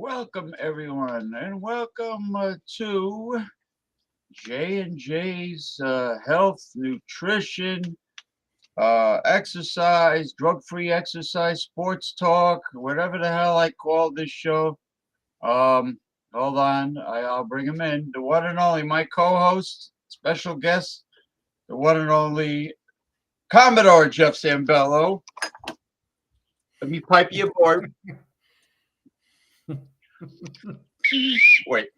Welcome everyone, and welcome to J and J's Health, Nutrition, Exercise, Drug-Free Exercise, Sports Talk, whatever the hell I call this show. Um, Hold on, I'll bring him in. The one and only, my co-host, special guest, the one and only Commodore Jeff Zambello. Let me pipe you aboard. Wait.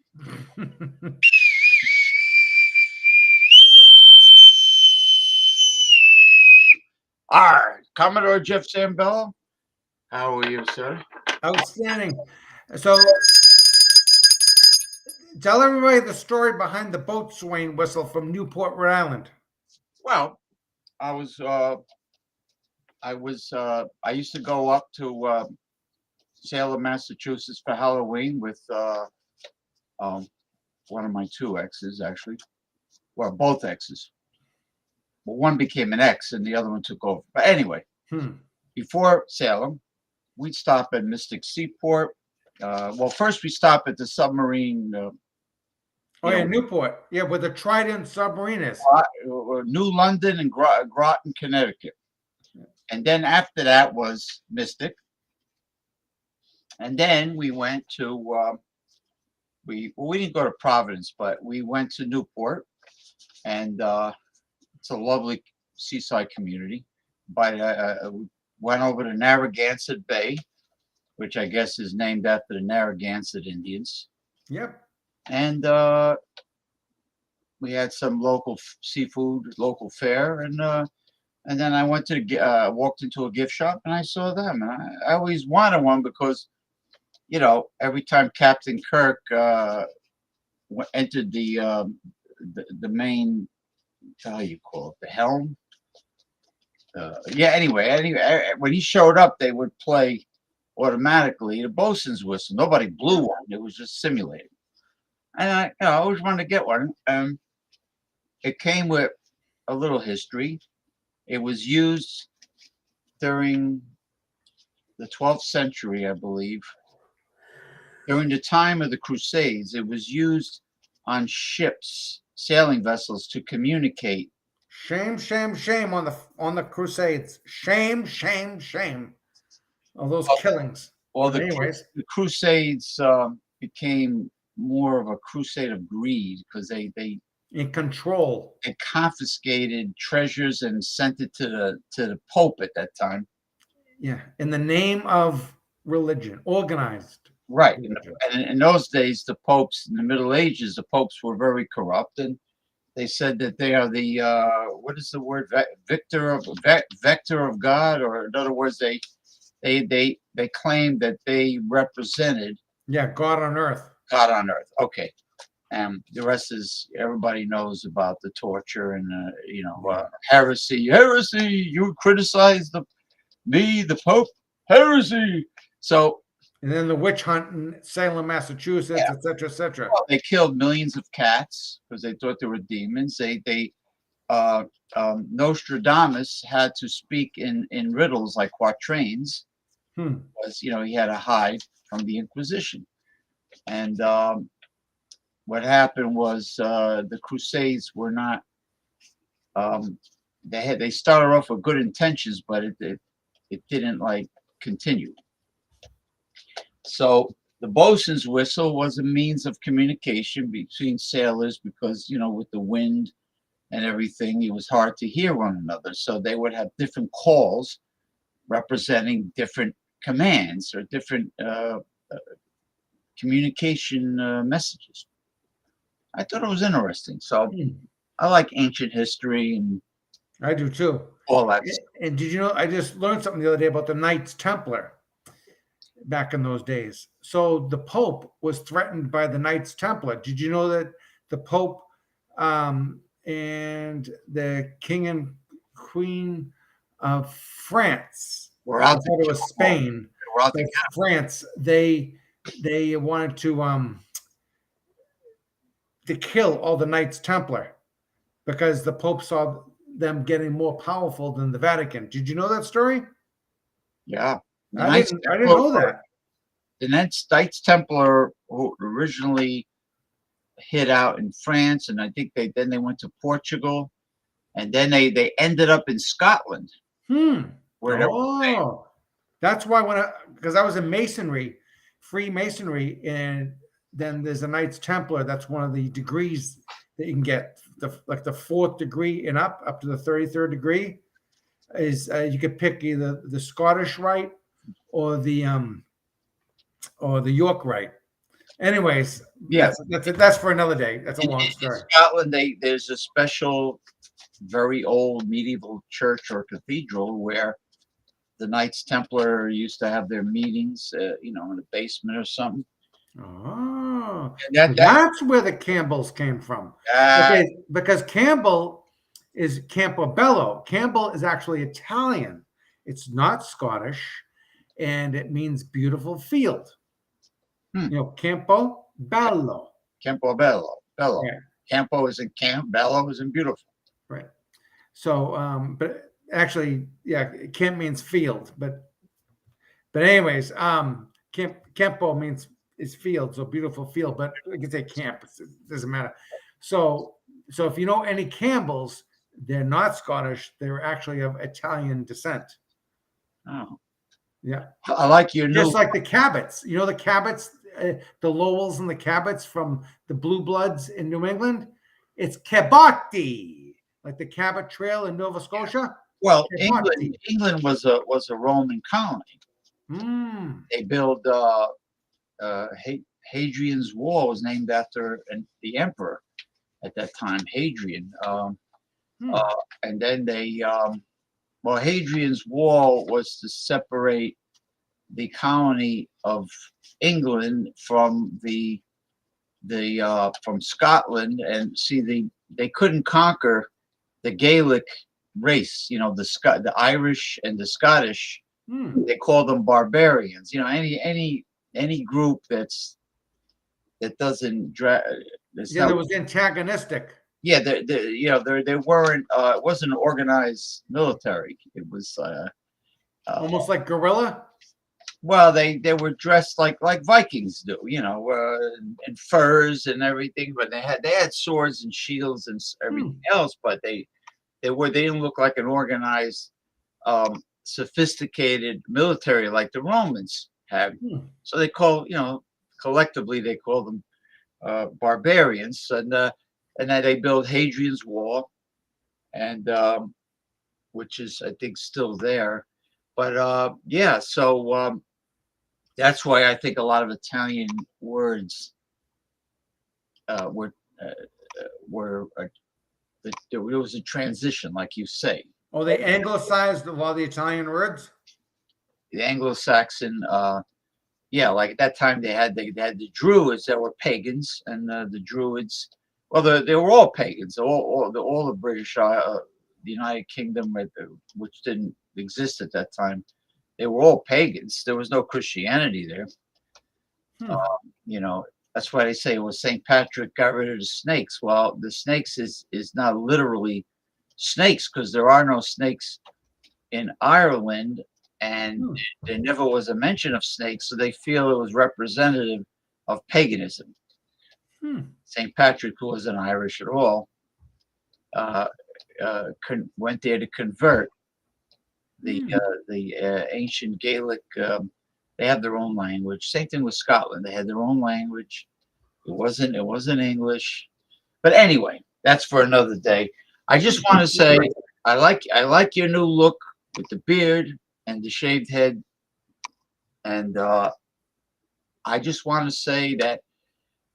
All right, Commodore Jeff Zambello. How are you, sir? Outstanding. So tell everybody the story behind the boatswain whistle from Newport, Rhode Island. Well, I was I used to go up to Salem, Massachusetts for Halloween with um, one of my two exes, actually. Well, both exes. But one became an ex, and the other one took over. But anyway, before Salem, we'd stop at Mystic Seaport. Well, first we stopped at the submarine. Oh, yeah, Newport. Yeah, where the Trident submarine is. New London and Groton, Connecticut. And then after that was Mystic. And then we went to we didn't go to Providence, but we went to Newport, and it's a lovely seaside community. But we went over to Narragansett Bay, which I guess is named after the Narragansett Indians. Yep. And we had some local seafood, local fare, and then I went to walked into a gift shop and I saw them, and I always wanted one because, you know, every time Captain Kirk entered the main, how you call it, the helm. Yeah. Anyway, when he showed up, they would play automatically the bosun's whistle. Nobody blew one; it was just simulated. And I always wanted to get one. It came with a little history. It was used during the 12th century, I believe. During the time of the Crusades, it was used on ships, sailing vessels, to communicate. Shame, shame, shame on the Crusades. Shame, shame, shame. All those killings. Well, But anyways, the Crusades became more of a crusade of greed because they in control. It confiscated treasures and sent it to the Pope at that time. Yeah, in the name of religion, organized. Right. And in those days, the popes in the Middle Ages, the popes were very corrupt, and they said that they are the what is the word, vector of God, or in other words, they claimed that they represented God on earth. God on earth. Okay. The rest is, everybody knows about the torture and heresy. You criticize the Pope, heresy. So, and then the witch hunt in Salem, Massachusetts, etc., etc. Well, they killed millions of cats because they thought they were demons. Nostradamus had to speak in riddles like quatrains, because he had to hide from the Inquisition. And what happened was the Crusades were not. They started off with good intentions, but it didn't continue. So the bosun's whistle was a means of communication between sailors because, with the wind and everything, it was hard to hear one another. So they would have different calls representing different commands or different communication messages. I thought it was interesting. So I like ancient history, and I do too. All that. And did you know, I just learned something the other day about the Knights Templar back in those days. So the Pope was threatened by the Knights Templar. Did you know that the Pope and the King and Queen of France, We're out. I thought it was Spain, France, they wanted to kill all the Knights Templar because the Pope saw them getting more powerful than the Vatican. Did you know that story? Yeah. I didn't know that. Knights Templar who originally hid out in France, and I think they went to Portugal, and then they ended up in Scotland, where they Oh, that's why because I was in masonry, Freemasonry, and then there's a Knights Templar. That's one of the degrees that you can get, like the fourth degree and up to the 33rd degree. Is you could pick either the Scottish Rite or the York Rite. Anyways, yeah. that's for another day. That's a long story. In Scotland, there's a special, very old medieval church or cathedral where the Knights Templar used to have their meetings, in the basement or something. Oh, And that's where the Campbells came from. Okay, because Campbell is Campobello. Campbell is actually Italian. It's not Scottish, and it means beautiful field. Campo Bello. Campobello. Bello. Yeah. Campo is in camp, Bello is in beautiful. Right. So, but actually, yeah, camp means field, but anyways, Campo means is field, so beautiful field, but I can say camp, it doesn't matter. So if you know any Campbells, they're not Scottish, they're actually of Italian descent. Oh. Yeah. I like your Just like the Cabots. You know the Cabots, the Lowells and the Cabots from the Blue Bloods in New England? It's Cabotti, like the Cabot Trail in Nova Scotia. Well, England was a Roman colony. They built Hadrian's Wall was named after the emperor at that time, Hadrian. And then Hadrian's Wall was to separate the colony of England from from Scotland, and see they couldn't conquer the Gaelic race, the Irish and the Scottish. They call them barbarians. Any group that doesn't that was antagonistic. Yeah, they weren't. It wasn't an organized military. It was almost like guerrilla. Well, they were dressed like Vikings do, in furs and everything. But they had swords and shields and everything else. But they didn't look like an organized, sophisticated military like the Romans had. So they collectively they call them barbarians, and then they built Hadrian's Wall, and which is I think still there. But so that's why I think a lot of Italian words there was a transition, like you say. Oh, they anglicized a lot of the Italian words. The Anglo-Saxon, like at that time they had the Druids that were pagans, and the Druids. Well, they were all pagans. All the British, the United Kingdom, which didn't exist at that time, they were all pagans. There was no Christianity there. That's why they say, well, St. Patrick got rid of the snakes. Well, the snakes is not literally snakes, because there are no snakes in Ireland, and there never was a mention of snakes, so they feel it was representative of paganism. St. Patrick, who wasn't Irish at all, went there to convert the ancient Gaelic. They have their own language. Same thing with Scotland. They had their own language. It wasn't English. But anyway, that's for another day. I just want to say I like your new look with the beard and the shaved head, and I just want to say that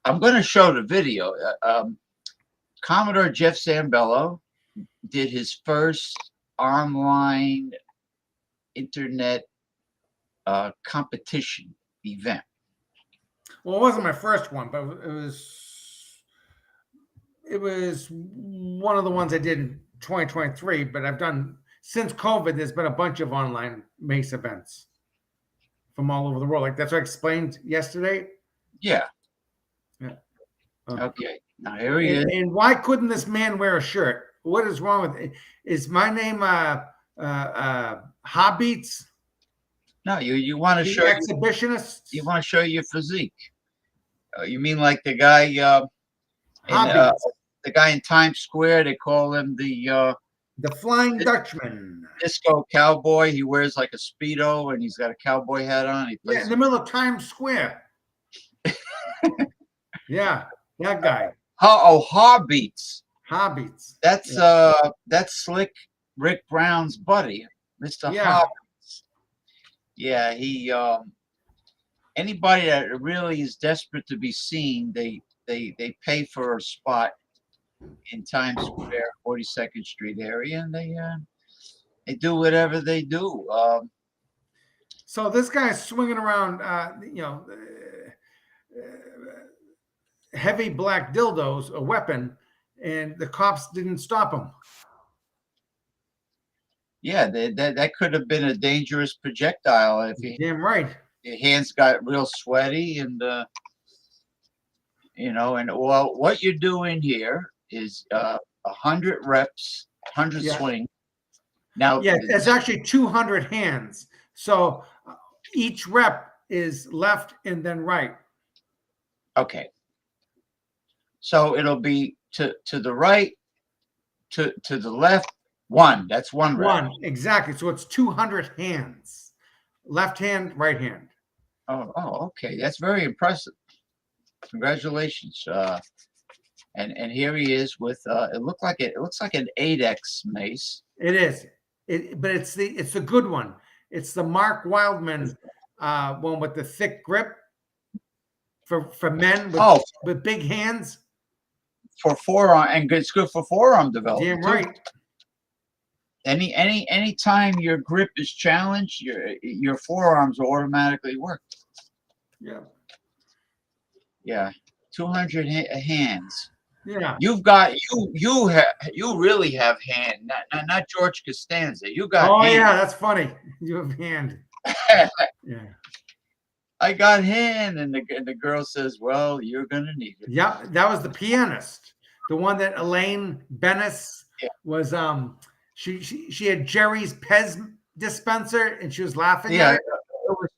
I'm going to show the video. Commodore Jeff Zambello did his first online internet competition event. Well, it wasn't my first one, but it was one of the ones I did in 2023. But I've done since COVID. There's been a bunch of online mace events from all over the world. Like that's what I explained yesterday. Yeah. Yeah. Okay. Now here he is. And why couldn't this man wear a shirt? What is wrong with it? Is my name Hobbeats? No, you want to The show exhibitionists, you want to show your physique. You mean like the guy in hobbies, the guy in Times Square? They call him the Flying Dutchman. disco cowboy. He wears like a speedo and he's got a cowboy hat on. He Yeah, plays in the middle of Times Square. Yeah, that guy. Hobbeats. Hobbies. That's Slick Rick Brown's buddy, Mr. Yeah. Hobbits. Yeah, he anybody that really is desperate to be seen, they pay for a spot in Times Square, 42nd Street area, and they do whatever they do. So this guy's swinging around, heavy black dildos, a weapon, and the cops didn't stop him. Yeah, that could have been a dangerous projectile if Damn right. your hands got real sweaty and and well, what you're doing here is 100 reps, 100 Yeah. swing. Now, Yeah, it's actually 200 hands. So each rep is left and then right. okay. So it'll be to the right, to the left, one. That's one rep. One, exactly. So it's 200 hands. Left hand, right hand. Oh, okay. That's very impressive. Congratulations. And here he is with it looks like an 8X mace. It is. But it's the good one. It's the Mark Wildman one with the thick grip for men with big hands. For forearm, and it's good for forearm development. Damn right. Any time your grip is challenged, your forearms will automatically work. Yeah. Yeah, 200 hands. Yeah. You've got you really have hand, not George Costanza. You got. Oh hand. yeah, that's funny. You have hand. Yeah. I got hand, and the girl says, "Well, you're gonna need it." Yep, that was the pianist, the one that Elaine Bennis was. She had Jerry's Pez dispenser, and she was laughing at it. It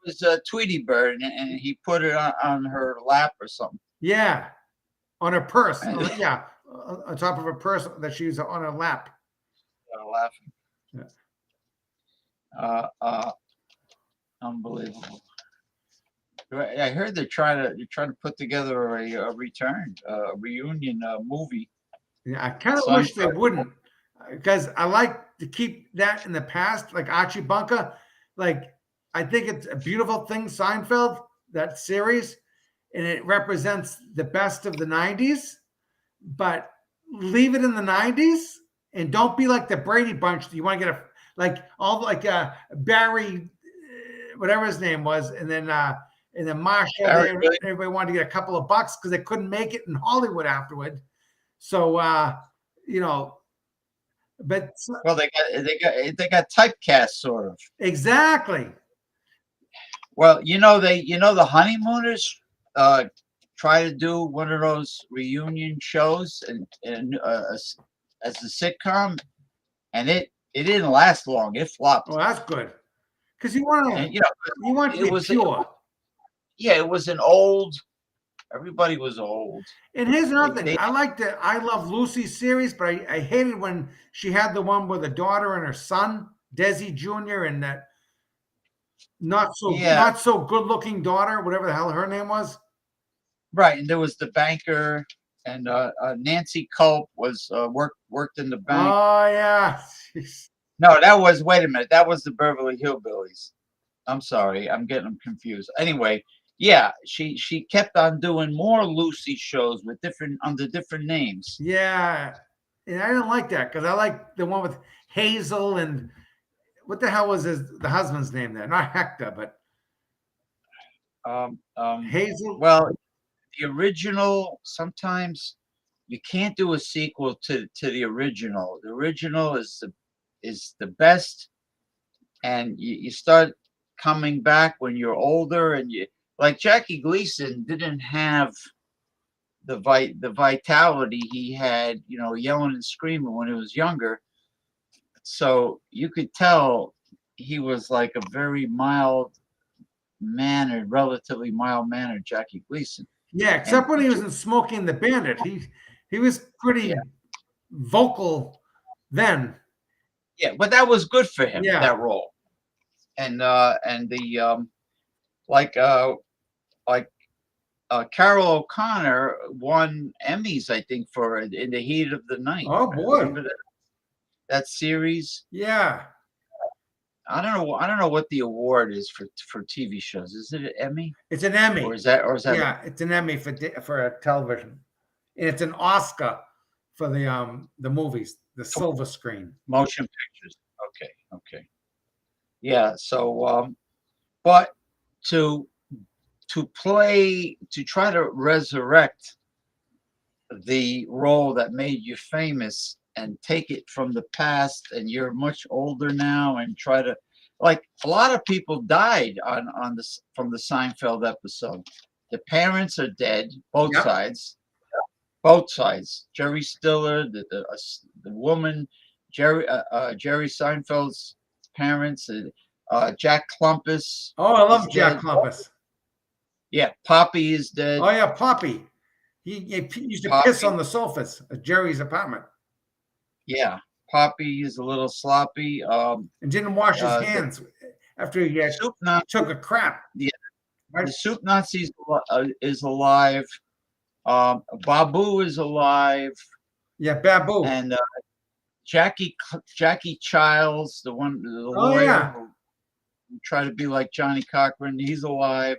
was a Tweety Bird, and he put it on her lap or something. Yeah, on her purse. Yeah, on top of her purse that she was on her lap. Laughing. Yeah. Unbelievable. I heard they're trying to put together a reunion movie. Yeah, I kind of wish they wouldn't, because I like to keep that in the past, like Archie Bunker. Like, I think it's a beautiful thing, Seinfeld, that series, and it represents the best of the 90s, but leave it in the 90s and don't be like the Brady Bunch. You want to get Barry, whatever his name was, and then Marshall, everybody wanted to get a couple of bucks because they couldn't make it in Hollywood afterward. So, but well, they got typecast sort of. Exactly. Well, the Honeymooners try to do one of those reunion shows and as a sitcom, and it didn't last long. It flopped. Oh, that's good, because you want to be pure. It was an old. Everybody was old. And here's another thing. I like the I Love Lucy series, but I hated when she had the one with a daughter and her son, Desi Jr., and that not so good looking daughter, whatever the hell her name was. Right, and there was the banker, and Nancy Culp was worked in the bank. Oh yeah. No, wait a minute. That was the Beverly Hillbillies. I'm sorry, I'm getting them confused. Anyway. Yeah, she kept on doing more Lucy shows with under different names. Yeah, and I didn't like that because I like the one with Hazel and what the hell was the husband's name there? Not Hector, but Hazel. Well, the original. Sometimes you can't do a sequel to the original. The original is the best, and you start coming back when you're older and you. Like Jackie Gleason didn't have the vitality he had, yelling and screaming when he was younger. So you could tell he was like a very mild mannered, relatively mild mannered Jackie Gleason. Yeah, And except when he was in Smokey and the Bandit. He was yeah, pretty vocal then. yeah, but that was good for him, Yeah. that role. And the like uh like Carol O'Connor won Emmys, I think, for In the Heat of the Night. Oh boy. Remember that series? Yeah. I don't know what the award is for TV shows. Is it an Emmy It's an Emmy. or is that Yeah, it's an Emmy for a television. And it's an Oscar for the movies, the silver screen. motion pictures? Okay, okay. Yeah, so but to try to resurrect the role that made you famous and take it from the past, and you're much older now, and try to, like, a lot of people died on this from the Seinfeld episode. The parents are dead, both Yep. sides. Both sides. Jerry Stiller, the woman, Jerry Seinfeld's parents, Jack Klumpus. Oh, I love is Jack dead. Klumpus. Yeah, Poppy is dead. Oh yeah, Poppy. He used to piss on the sofas at Jerry's apartment Yeah, Poppy is a little sloppy. and didn't wash his hands after he Soup Nazi, took a crap. Yeah, Right? the Soup Nazi is alive. Babu is alive, Yeah, Babu. and Jackie Childs, the lawyer yeah. who tried to be like Johnny Cochran, he's alive.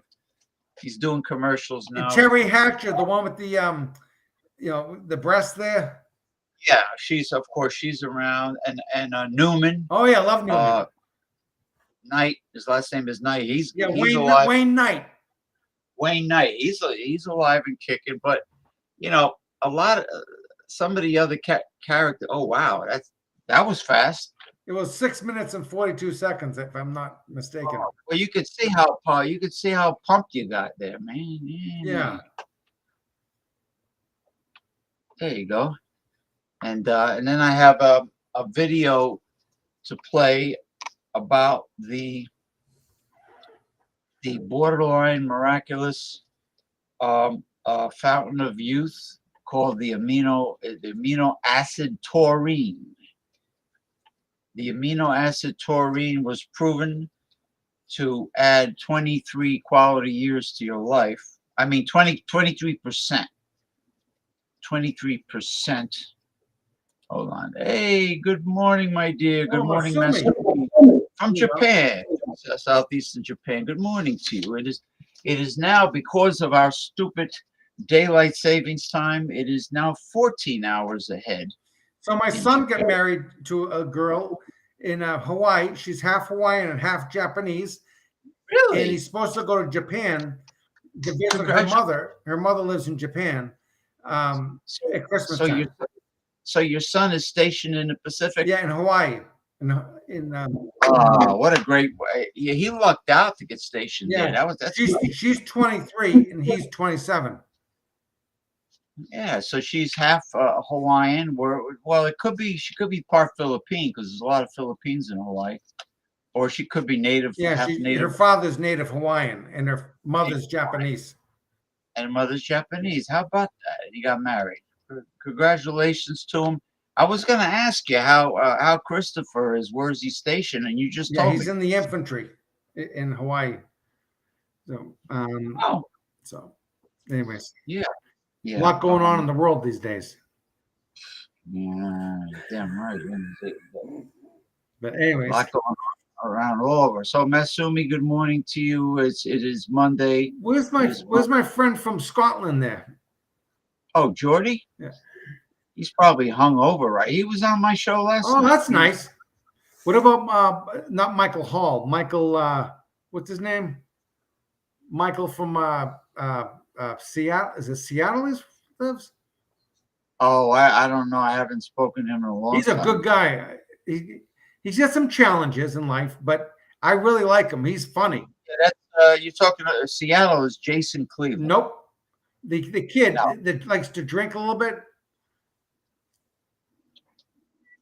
He's doing commercials now. And Terry Hatcher, the one with the the breast there. Yeah, of course she's around, and Newman. Oh yeah, I love Newman. Knight, his last name is Knight. He's alive. Wayne Knight. Wayne Knight. He's alive and kicking, but a lot of some of the other characters. Oh wow, that was fast. It was 6 minutes and 42 seconds, if I'm not mistaken. Well, you could see how pumped you got there, man. Yeah. There you go. And then I have a video to play about the borderline miraculous fountain of youth called the amino acid taurine. The amino acid taurine was proven to add 23 quality years to your life. I mean, 23%. 23%. Hold on. Hey, good morning, my dear. Good morning, Master. From Japan, southeastern Japan. Good morning to you. It is now, because of our stupid daylight savings time, it is now 14 hours ahead. So my son got married to a girl in Hawaii. She's half Hawaiian and half Japanese. Really? And he's supposed to go to Japan to visit her mother. Her mother lives in Japan at Christmas time. So your son is stationed in the Pacific? Yeah, in Hawaii. What a great way. Yeah, he lucked out to get stationed there. She's 23 and he's 27. Yeah, so she's half Hawaiian. Well, she could be part Philippine because there's a lot of Philippines in Hawaii, or she could be native. Yeah, native. Her father's native Hawaiian and her mother's Japanese. And her mother's Japanese. How about that? He got married. Congratulations to him. I was going to ask you how Christopher is. Where's he stationed? And you just told me. He's in the infantry in Hawaii. So, So, anyways. Yeah. A lot going on in the world these days. Yeah, damn right. But anyways, a lot going on around all over. So Masumi, good morning to you. It is Monday. Where's my friend from Scotland there? Oh, Jordy? Yeah. He's probably hung over, right? He was on my show last night. Oh, that's nice. What about not Michael Hall? Michael, what's his name? Michael from Seattle. Is it Seattle he lives? Oh, I don't know. I haven't spoken to him in a long time. He's a good guy. He's got some challenges in life, but I really like him. He's funny. Yeah, that's you're talking about Seattle is Jason Cleveland. Nope. The kid that likes to drink a little bit.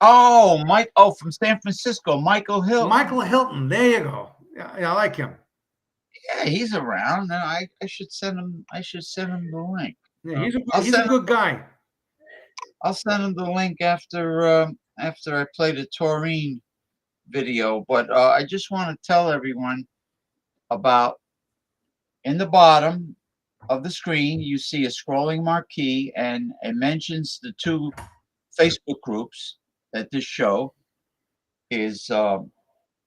Oh, Mike. Oh, from San Francisco, Michael Hill. Michael Hilton. There you go. Yeah, I like him. Yeah, he's around, and I should send him. I should send him the link. Yeah, I'll he's a send him. good guy. I'll send him the link after I play the Taurine video. But I just want to tell everyone about in the bottom of the screen you see a scrolling marquee, and it mentions the two Facebook groups that this show is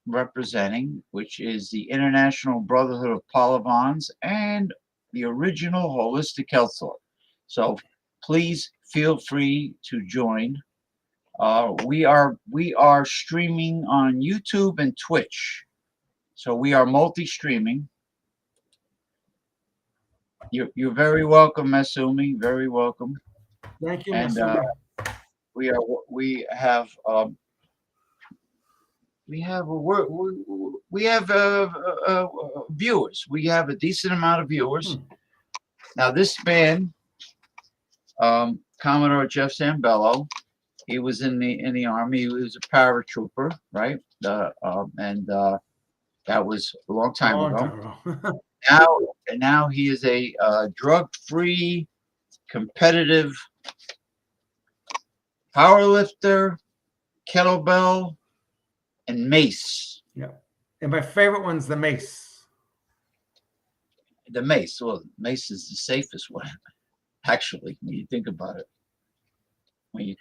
representing, which is the International Brotherhood of Palavans and the Original Holistic Health Thought. So please feel free to join. We are streaming on YouTube and Twitch, so we are multi-streaming. You're very welcome, Masumi. Very welcome. Thank you, And Masumi. we have viewers. We have a decent amount of viewers. Now this man, Commodore Jeff Zambello, he was in the army. He was a paratrooper, right? And that was a long time ago. Now he is a drug-free, competitive powerlifter, kettlebell, and mace. Yeah. And my favorite one's the mace. The mace. Well, mace is the safest one, actually, when you think about it. The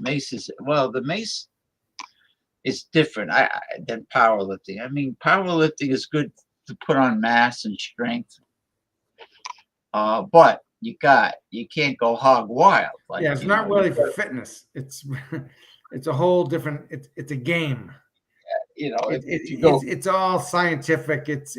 mace is different than powerlifting. I mean, powerlifting is good to put on mass and strength. But you can't go hog wild. Like, yeah, it's not really for fitness. It's a whole different. It's a game. You know, it's all scientific. It's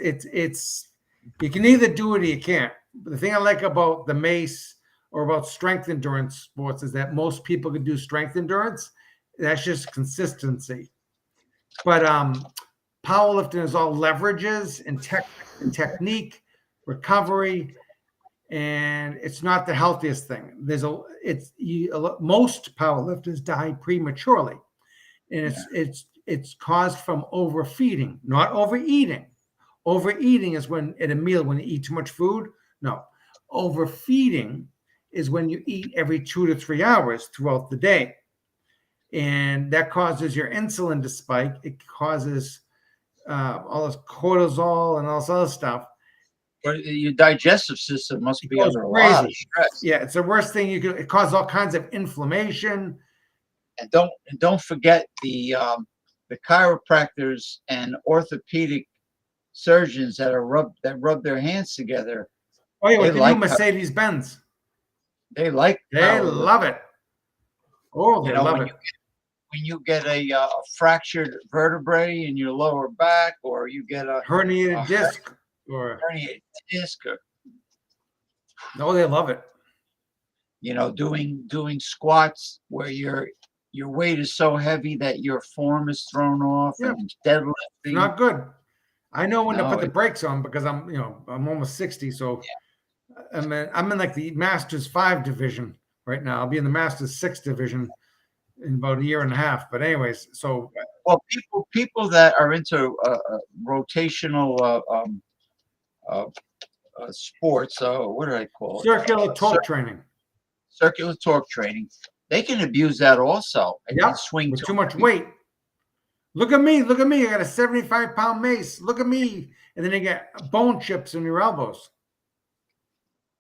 you can either do it or you can't. But the thing I like about the mace or about strength endurance sports is that most people can do strength endurance. That's just consistency. But powerlifting is all leverages and technique, recovery, and it's not the healthiest thing. Most powerlifters die prematurely, and it's caused from overfeeding, not overeating. Overeating is when at a meal when you eat too much food. No, overfeeding is when you eat every 2 to 3 hours throughout the day, and that causes your insulin to spike. It causes all this cortisol and all this other stuff. But your digestive system must be under a lot of stress. Yeah, it's the worst thing you could. It causes all kinds of inflammation. And don't forget the chiropractors and orthopedic surgeons that rub their hands together. Oh yeah, with the new Mercedes Benz. They love it. Oh, they love it. When you get a fractured vertebrae in your lower back, or you get a herniated disc, no, they love it. You know, doing squats where your weight is so heavy that your form is thrown off, and deadlifting. Not good. I know when to put the brakes on because I'm almost 60, so I'm in like the Masters 5 division right now. I'll be in the Masters 6 division in about a year and a half. But anyways, so people that are into rotational sports, what do I call it? Circular torque training. Circular torque training. They can abuse that also. Yeah, swing with too much weight. Look at me. I got a 75-pound mace. Look at me. And then they get bone chips in your elbows.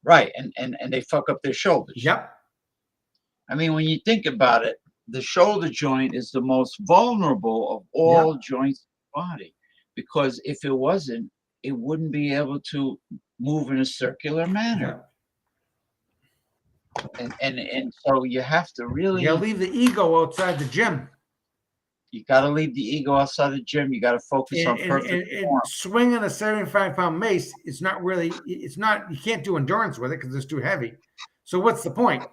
Right. And they fuck up their shoulders. Yep. I mean, when you think about it, the shoulder joint is the most vulnerable of all joints in the body, because if it wasn't, it wouldn't be able to move in a circular manner. And so you have to really leave the ego outside the gym. You got to leave the ego outside the gym. You got to focus on perfect form. Swinging a 75-pound mace, you can't do endurance with it because it's too heavy. So what's the point?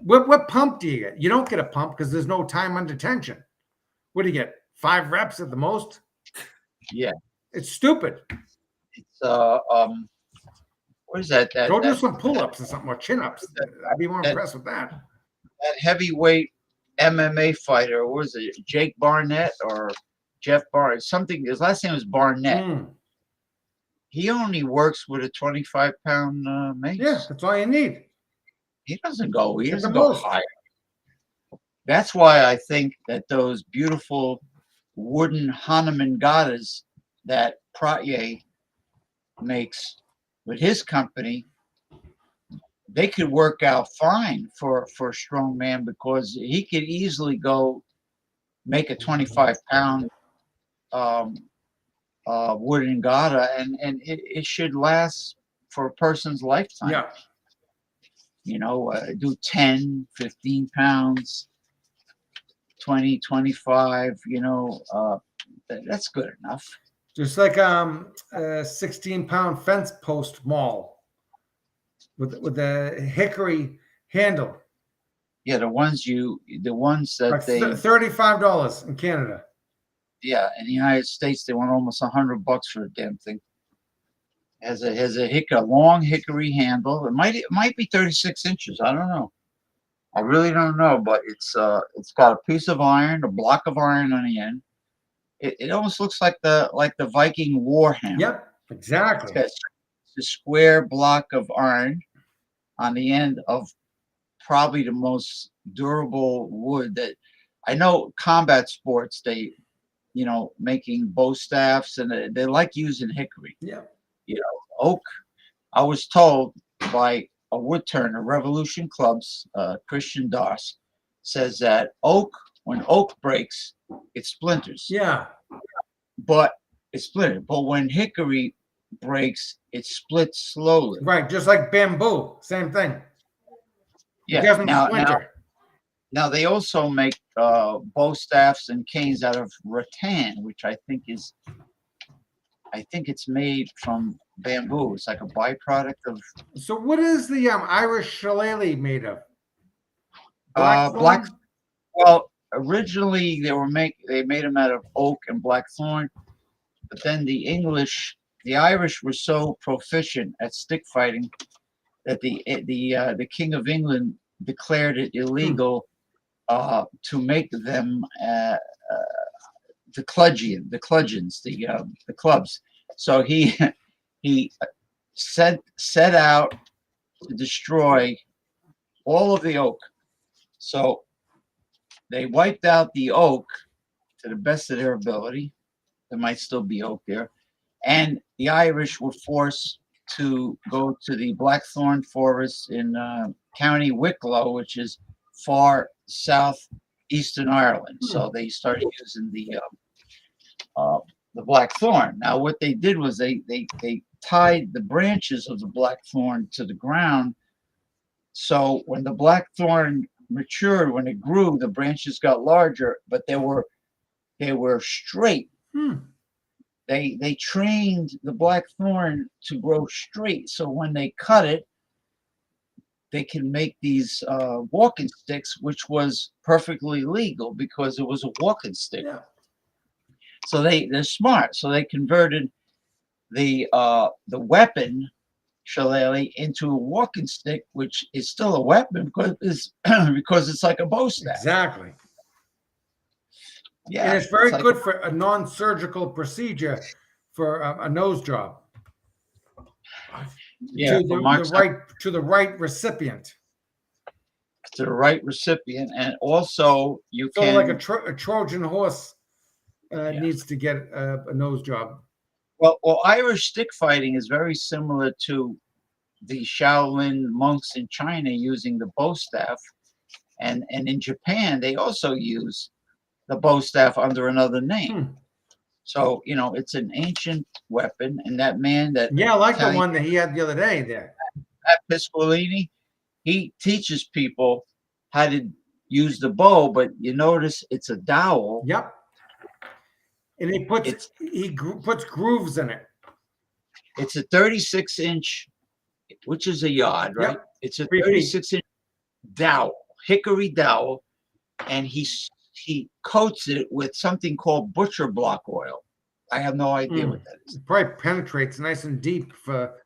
What pump do you get? You don't get a pump because there's no time under tension. What do you get? 5 reps at the most? Yeah. It's stupid. It's what is that? Go do some pull-ups or something, or chin-ups. I'd be more impressed with that. That heavyweight MMA fighter. What was it? Jake Barnett or Jeff Barnett? Something. His last name was Barnett. He only works with a 25-pound mace. Yeah, that's all you need. He doesn't go. He At the doesn't go most. higher. That's why I think that those beautiful wooden Hanuman Gadas that Pratye makes with his company, they could work out fine for a strong man, because he could easily go make a 25-pound wooden Gada, and it should last for a person's lifetime. Yeah. You know, do 10, 15 pounds, 20, 25, you know, that's good enough. Just like a 16-pound fence post maul with the hickory handle. Yeah, the ones that Like they $35 in Canada. Yeah, in the United States they want almost $100 for the damn thing. Has a long hickory handle. It might be 36 inches. I don't know. I really don't know, but it's got a piece of iron, a block of iron on the end. It almost looks like the Viking war hammer. Yep, exactly. It's a square block of iron on the end of probably the most durable wood that I know. Combat sports, they, you know, making bow staffs, and they like using hickory. Yeah. You know, oak. I was told by a wood turner, Revolution Clubs, Christian Doss, says that when oak breaks, it splinters. Yeah. But it's splintered. But when hickory breaks, it splits slowly. Right, just like bamboo, same thing. Yeah. It doesn't splinter. Now they also make bow staffs and canes out of rattan, which I think it's made from bamboo. It's like a byproduct of. So what is the Irish shillelagh made of? Black. Well, originally they made them out of oak and blackthorn, but then the Irish were so proficient at stick fighting that the King of England declared it illegal to make them the cludgeons, the clubs. So he set out to destroy all of the oak. So they wiped out the oak to the best of their ability. There might still be oak there. And the Irish were forced to go to the blackthorn forest in County Wicklow, which is far southeastern Ireland. So they started using the blackthorn. Now, what they did was they tied the branches of the blackthorn to the ground. So when the blackthorn matured, when it grew, the branches got larger, but they were straight. They trained the blackthorn to grow straight, so when they cut it, they can make these walking sticks, which was perfectly legal because it was a walking stick. Yeah. So they're smart. So they converted the weapon shillelagh into a walking stick, which is still a weapon because it's like a bow staff. Exactly. Yeah, and it's very good for a non-surgical procedure for a nose job. Yeah, to the right recipient. To the right recipient, and also you can like a Trojan horse needs to get a nose job. Well, Irish stick fighting is very similar to the Shaolin monks in China using the bow staff, and in Japan they also use the bow staff under another name. So it's an ancient weapon, and that man that I like the one that he had the other day there. At Piscolini, he teaches people how to use the bow, but you notice it's a dowel. Yep. And he puts grooves in it. It's a 36-inch, which is a yard, right? Yep. It's a 36-inch dowel, hickory dowel, and he coats it with something called butcher block oil. I have no idea what that is. It probably penetrates nice and deep for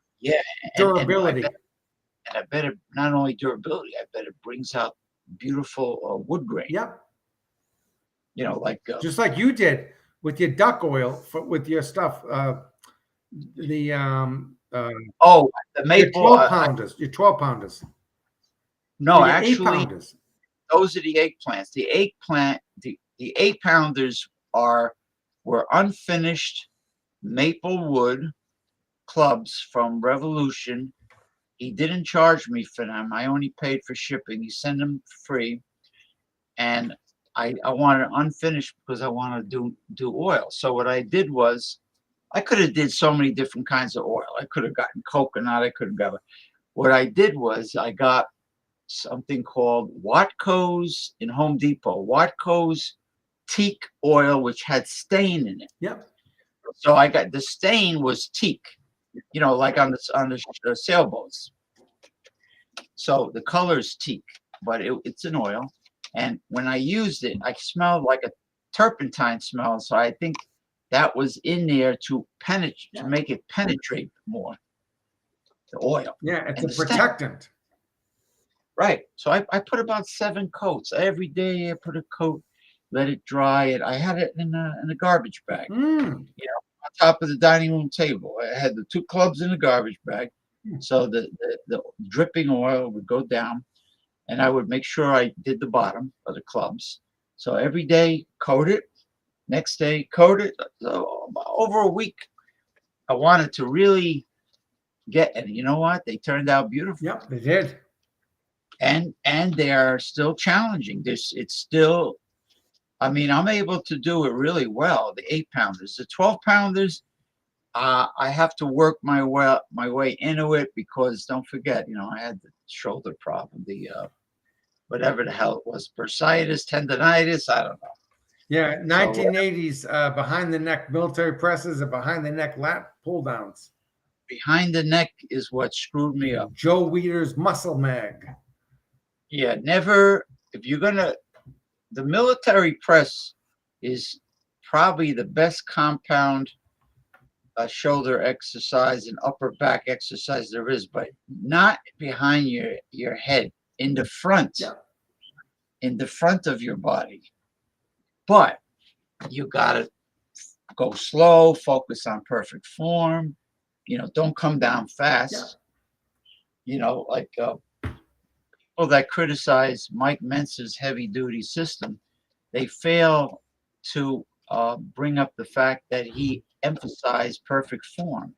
durability. And I bet it not only durability, I bet it brings out beautiful wood grain. Yep. You know, like Just like you did with your duck oil with your stuff. The oh, the your maple. 12 pounders, your 12 pounders, or No, your 8 actually, pounders. those are the eggplants. The 8 pounders were unfinished maple wood clubs from Revolution. He didn't charge me for them. I only paid for shipping. He sent them free, and I wanted unfinished because I wanted to do oil. So what I did was I could have did so many different kinds of oil. I could have gotten coconut. I could have got. What I did was I got something called Watco's in Home Depot. Watco's teak oil, which had stain in it. Yep. So I got the stain was teak, you know, like on the sailboats. So the color is teak, but it's an oil. And when I used it, I smelled like a turpentine smell. So I think that was in there to penetrate, to make it penetrate more, the oil. Yeah, it's and a the stain. protectant. Right. So I put about 7 coats every day. I put a coat, let it dry. And I had it in a garbage bag, on top of the dining room table. I had the 2 clubs in the garbage bag. So the dripping oil would go down, and I would make sure I did the bottom of the clubs. So every day, coat it. Next day, coat it. So over a week, I wanted to really and you know what? They turned out beautiful. Yep, they did. And they are still challenging. It's still, I mean, I'm able to do it really well. The 8 pounders, the 12 pounders, I have to work my way into it because don't forget, I had the shoulder problem, the whatever the hell it was, bursitis, tendonitis, I don't know. Yeah, 1980s behind the neck military presses and behind the neck lat pull downs. Behind the neck is what screwed me up. Joe Weider's muscle mag. Yeah, never. If you're the military press is probably the best compound shoulder exercise and upper back exercise there is, but not behind your head, in the front, in the front of your body. But you gotta go slow, focus on perfect form. Don't come down fast. Like people that criticize Mike Mentz's heavy duty system, they fail to bring up the fact that he emphasized perfect form.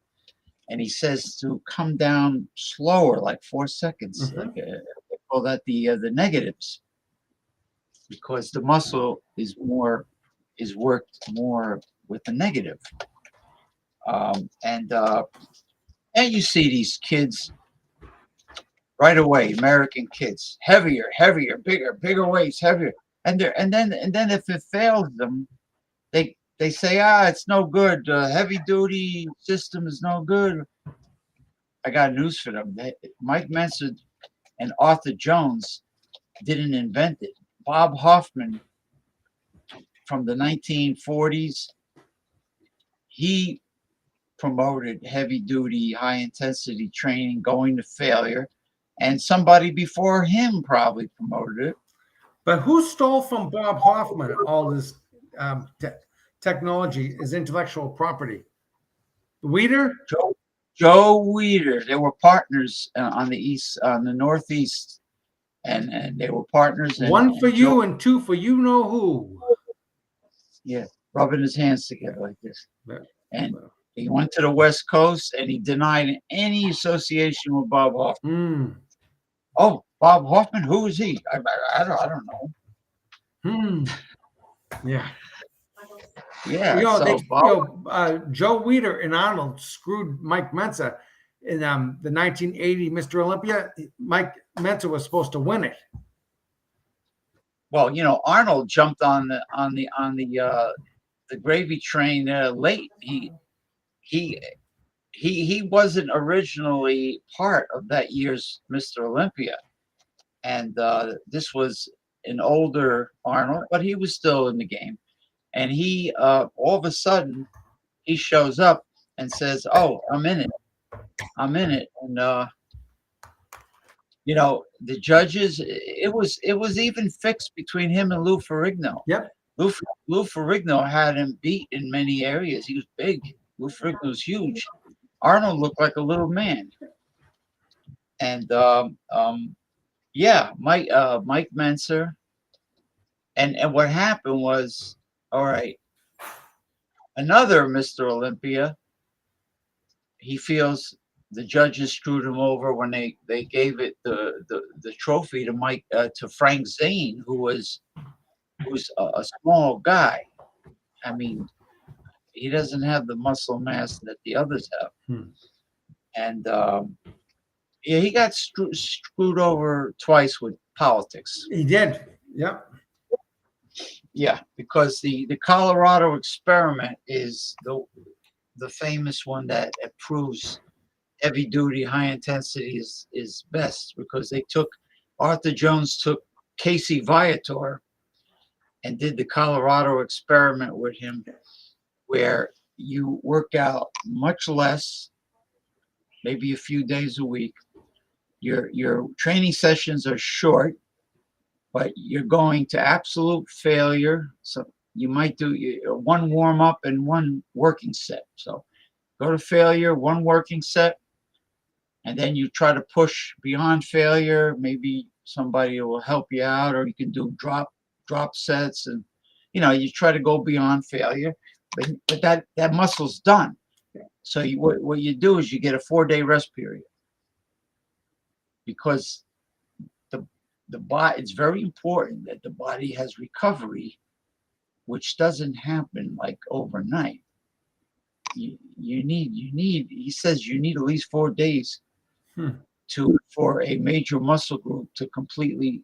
And he says to come down slower, like 4 seconds. Like, they call that the negatives, because the muscle is worked more with the negative. And you see these kids right away, American kids, heavier, bigger weights, heavier, and then if it fails them, they say, it's no good. Heavy duty system is no good. I got news for them. Mike Mensa and Arthur Jones didn't invent it. Bob Hoffman from the 1940s, he promoted heavy duty, high intensity training, going to failure. And somebody before him probably promoted it. But who stole from Bob Hoffman all this technology, his intellectual property? Weider? Joe Weider. They were partners on the Northeast, and they were partners. One for you and 2 for you know who. Yeah, rubbing his hands together like this. And he went to the West Coast, and he denied any association with Bob Hoffman. Oh, Bob Hoffman, who is he? I don't know. Yeah. Yeah. Joe Weider and Arnold screwed Mike Mensa in the 1980 Mr. Olympia. Mike Mensa was supposed to win it. Well, Arnold jumped on the gravy train late. He wasn't originally part of that year's Mr. Olympia, and this was an older Arnold, but he was still in the game. And he all of a sudden he shows up and says, "Oh, I'm in it," and You know, the judges, it was even fixed between him and Lou Ferrigno. Yep. Lou, Lou Ferrigno had him beat in many areas. He was big. Lou Ferrigno was huge. Arnold looked like a little man. And yeah, Mike Menser. And what happened was, all right, another Mr. Olympia. He feels the judges screwed him over when they gave it the trophy to Frank Zane, who's a small guy. I mean, he doesn't have the muscle mass that the others have. And yeah, he got screwed over twice with politics. He did. Yep. Yeah, because the Colorado experiment is the famous one that proves heavy duty, high intensity is best, because Arthur Jones took Casey Viator and did the Colorado experiment with him, where you work out much less, maybe a few days a week. Your training sessions are short, but you're going to absolute failure. So you might do one warm up and one working set. So go to failure, one working set, and then you try to push beyond failure. Maybe somebody will help you out, or you can do drop sets, and you try to go beyond failure. But that muscle's done. So what you do is you get a 4-day rest period, because the body, it's very important that the body has recovery, which doesn't happen like overnight. You need, he says you need at least 4 days for a major muscle group to completely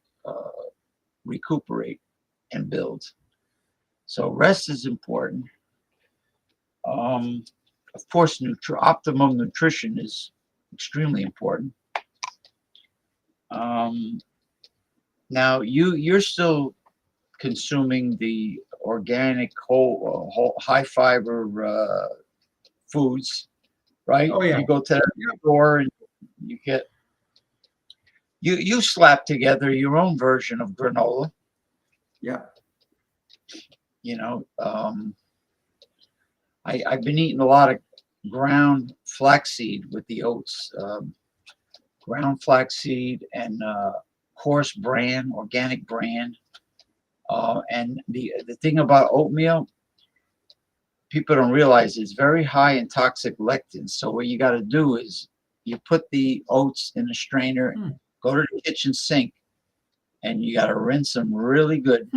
recuperate and build. So rest is important. Of course, optimum nutrition is extremely important. Now you're still consuming the organic whole high fiber foods, right? Oh, yeah. You go to the store and you get you slap together your own version of granola. Yeah. I've been eating a lot of ground flaxseed with the oats, ground flaxseed and coarse bran, organic bran. And the thing about oatmeal, people don't realize it's very high in toxic lectins. So what you got to do is you put the oats in a strainer, go to the kitchen sink, and you got to rinse them really good.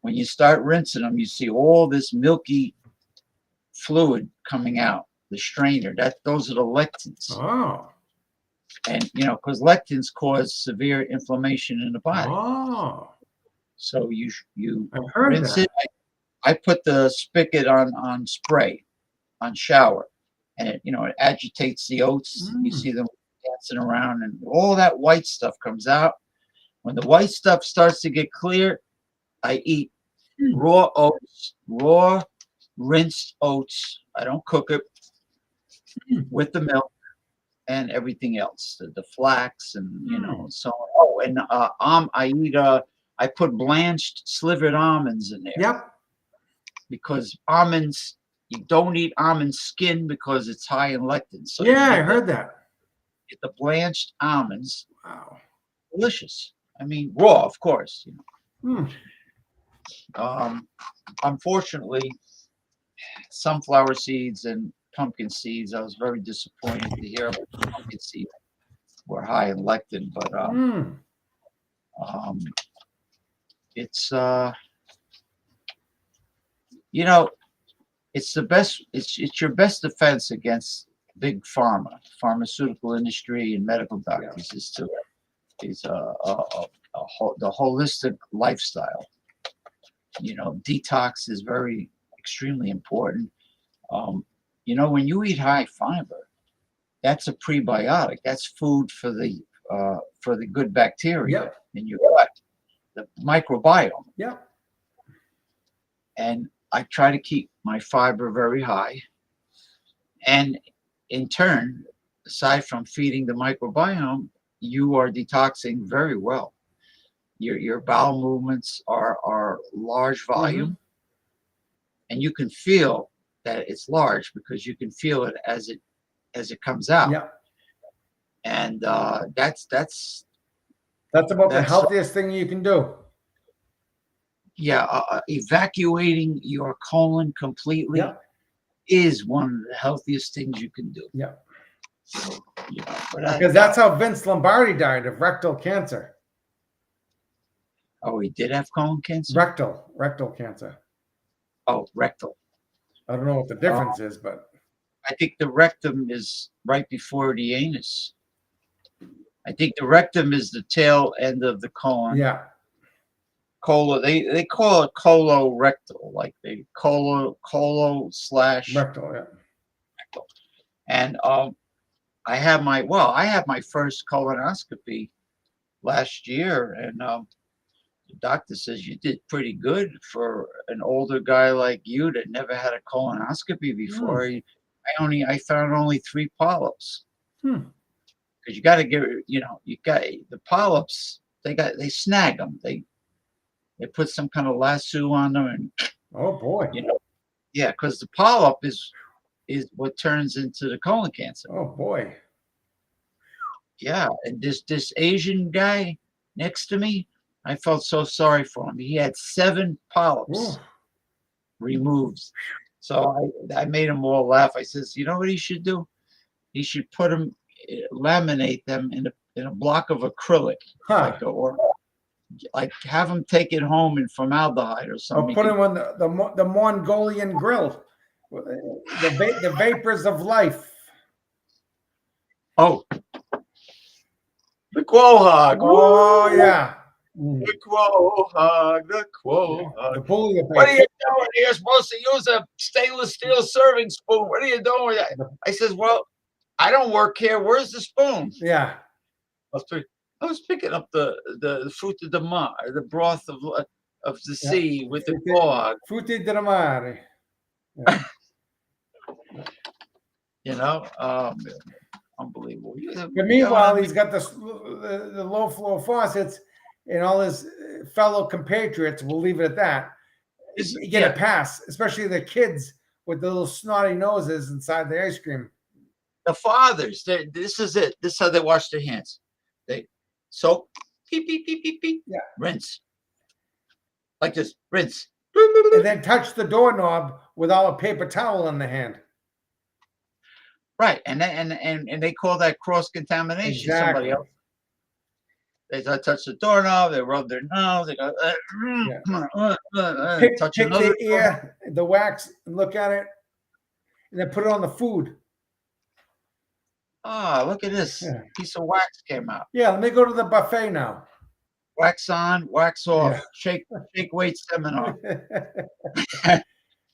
When you start rinsing them, you see all this milky fluid coming out the strainer. Those are the lectins. Oh. And because lectins cause severe inflammation in the body. Oh. So you I've heard rinse that. it. I put the spigot on spray, on shower, and it agitates the oats. You see them dancing around, and all that white stuff comes out. When the white stuff starts to get clear, I eat raw oats, raw rinsed oats. I don't cook it, with the milk and everything else, the flax and so on. Oh, and I put blanched slivered almonds in there. Yep. Because almonds, you don't eat almond skin because it's high in lectins. So yeah, I heard that. Get the blanched almonds. Wow. Delicious. I mean, raw, of course. Unfortunately, sunflower seeds and pumpkin seeds, I was very disappointed to hear about pumpkin seeds were high in lectin, but it's it's the best. It's your best defense against big pharmaceutical industry, and medical doctors is the holistic lifestyle. Detox is extremely important. When you eat high fiber, that's a prebiotic. That's food for the good bacteria in your gut, the microbiome. Yeah. And I try to keep my fiber very high. And in turn, aside from feeding the microbiome, you are detoxing very well. Your bowel movements are large volume, and you can feel that it's large because you can feel it as it comes out. Yeah. And That's about the that's healthiest thing you can do. yeah, evacuating your colon completely Yeah. is one of the healthiest things you can do. Yeah. You know, but Because that's how Vince Lombardi died, of rectal cancer. oh, he did have colon cancer. Rectal cancer. Oh, rectal. I don't know what the difference is, but I think the rectum is right before the anus. I think the rectum is the tail end of the colon. yeah. They call it colorectal, like they colo slash Rectal, yeah. rectal. And I had my first colonoscopy last year, and the doctor says you did pretty good for an older guy like you that never had a colonoscopy before. I found only 3 polyps. Because you got to get, you got the polyps. They snag them. They put some kind of lasso on them, and Oh boy. yeah, because the polyp is what turns into the colon cancer. Oh boy. Yeah, and this Asian guy next to me, I felt so sorry for him. He had 7 polyps removed. So I made him all laugh. I says, you know what he should do? He should laminate them in a block of acrylic, or like have them take it home in formaldehyde or I'll something. put him on the Mongolian grill. The vapors of life. Oh, the quahog. Oh yeah. The quahog. The quahog. The bully. What are you doing? You're supposed to use a stainless steel serving spoon. What are you doing with that? I says, well, I don't work here. Where's the spoon? Yeah. I was picking up the fruit of the mar, the broth of the sea with the quahog. Frutti del mare. Unbelievable. But meanwhile, he's got the low flow faucets, and all his fellow compatriots, we'll leave it at that, get a pass, especially the kids with the little snotty noses inside the ice cream. The fathers, this is it. This is how they wash their hands. They soap, beep, beep, beep, beep, beep, rinse. Like this, rinse. And then touch the doorknob without a paper towel in the hand. Right, and they call that cross contamination. Exactly. Somebody else. They touch the doorknob. They rub their nose. They go touch pick another the ear, the wax, and look at it, and then put it on the food. Oh, look at this piece of wax came out. Yeah, let me go to the buffet now. Wax on, wax off. Shake weight seminar.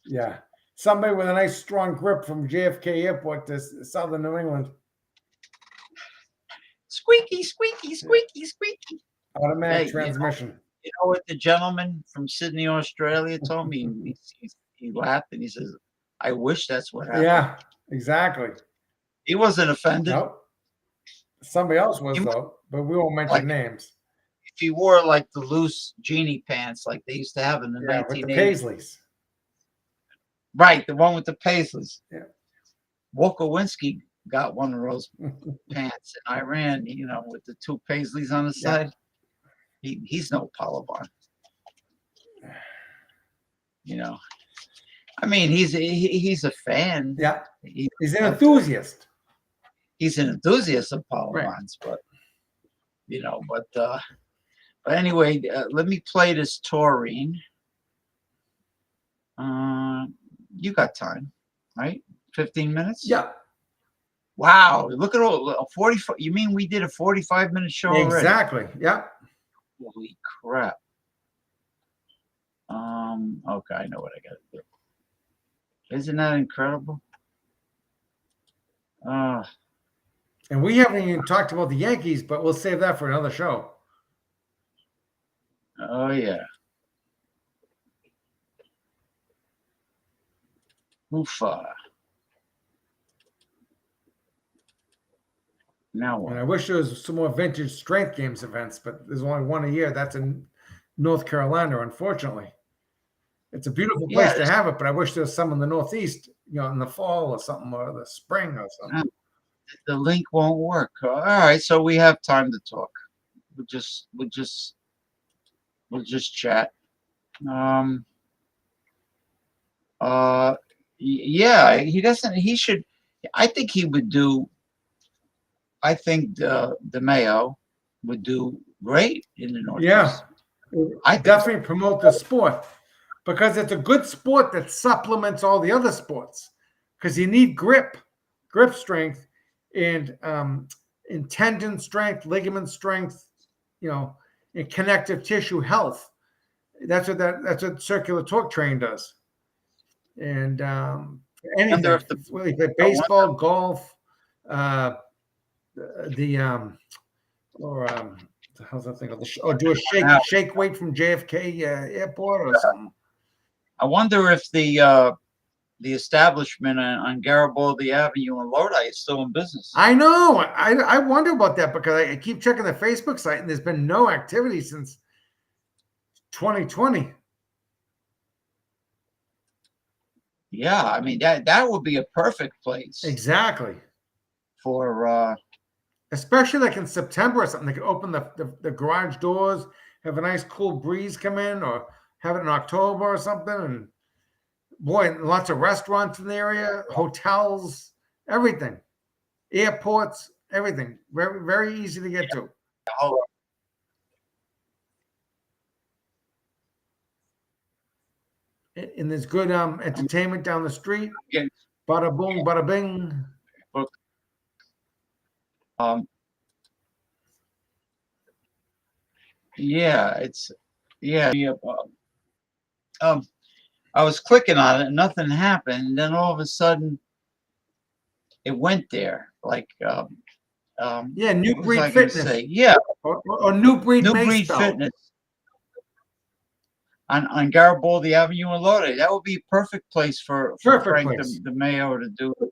Yeah. Somebody with a nice strong grip from JFK Airport to southern New England. Squeaky, squeaky, squeaky, squeaky. Automatic transmission. You know what the gentleman from Sydney, Australia told me? He laughed and he says, I wish that's what happened. Yeah, exactly. He wasn't offended. Nope. Somebody else was, though, but we won't mention names. If he wore like the loose genie pants like they used to have in the 1980s. With the Paisleys. Right, the one with the Paisleys. Yeah. Wolkowinski got one of those pants in Iran, with the 2 Paisleys on the side. He's no Palaban. I mean, he's a fan. Yeah. He's an enthusiast. He's an enthusiast of Palabans, but anyway, let me play this taurine. You got time, right? 15 minutes? Yeah. Wow, look at all 45. You mean we did a 45-minute show already? Exactly. Yeah. Holy crap. Okay, I know what I gotta do. Isn't that incredible? And we haven't even talked about the Yankees, but we'll save that for another show. Oh yeah. Oofa. Now And I what? wish there was some more vintage strength games events, but there's only one a year. That's in North Carolina, unfortunately. It's a beautiful place Yeah, to have it, but I wish there was some in the Northeast, in the fall or something, or the spring or something. uh, the link won't work. All right, so we have time to talk. We'll just chat. Um. Yeah, he doesn't. He should. I think he would do. I think the Mayo would do great in the Yeah, Northeast. I think. definitely promote the sport because it's a good sport that supplements all the other sports because you need grip strength, and tendon strength, ligament strength, and connective tissue health. That's what circular torque training does. And Wonder anything, if the. whether you play I wonder. baseball, golf, uh, the or the hell's that thing? Or do a shake weight from JFK airport or something. I wonder if the establishment on Garibaldi Avenue in Lodi is still in business. I know. I wonder about that because I keep checking the Facebook site and there's been no activity since 2020. Yeah, I mean that would be a perfect place Exactly. for. Especially like in September or something, they could open the garage doors, have a nice cool breeze come in, or have it in October or something. And boy, lots of restaurants in the area, hotels, everything, airports, everything. Very, very easy to get to. Oh, And there's good entertainment down the street. yeah, Bada boom, bada bing. um, yeah, it's yeah. Um, I was clicking on it, and nothing happened. And then all of a sudden, it went there. Like, Yeah, New what was Breed I going to Fitness say? Yeah, or New Breed New Breed Maysville. Fitness on Garibaldi Avenue in Lodi. That would be a perfect place for Perfect Frank place. the Mayo to do it.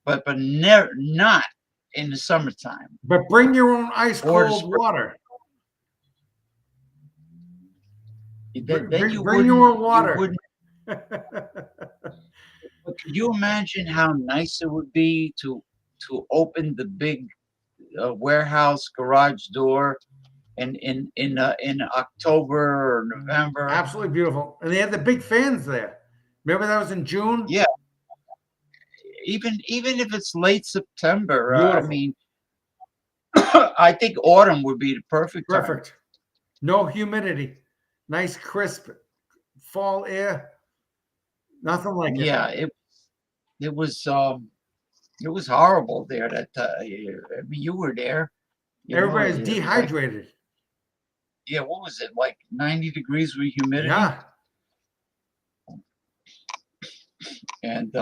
But never not in the summertime But bring your own ice or the cold spring. water. Then you Bring your own wouldn't. You water. wouldn't. But could you imagine how nice it would be to open the big warehouse garage door in October or November? Absolutely beautiful. And they had the big fans there. Remember that was in June? Yeah, even if it's late September. I Beautiful. mean, I think autumn would be the perfect time. Perfect. No humidity. Nice crisp fall air. Nothing like it. Yeah, it was horrible there. That I mean, you were there. Everybody's It was like, dehydrated. yeah, what was it, like 90 degrees with humidity? Yeah. And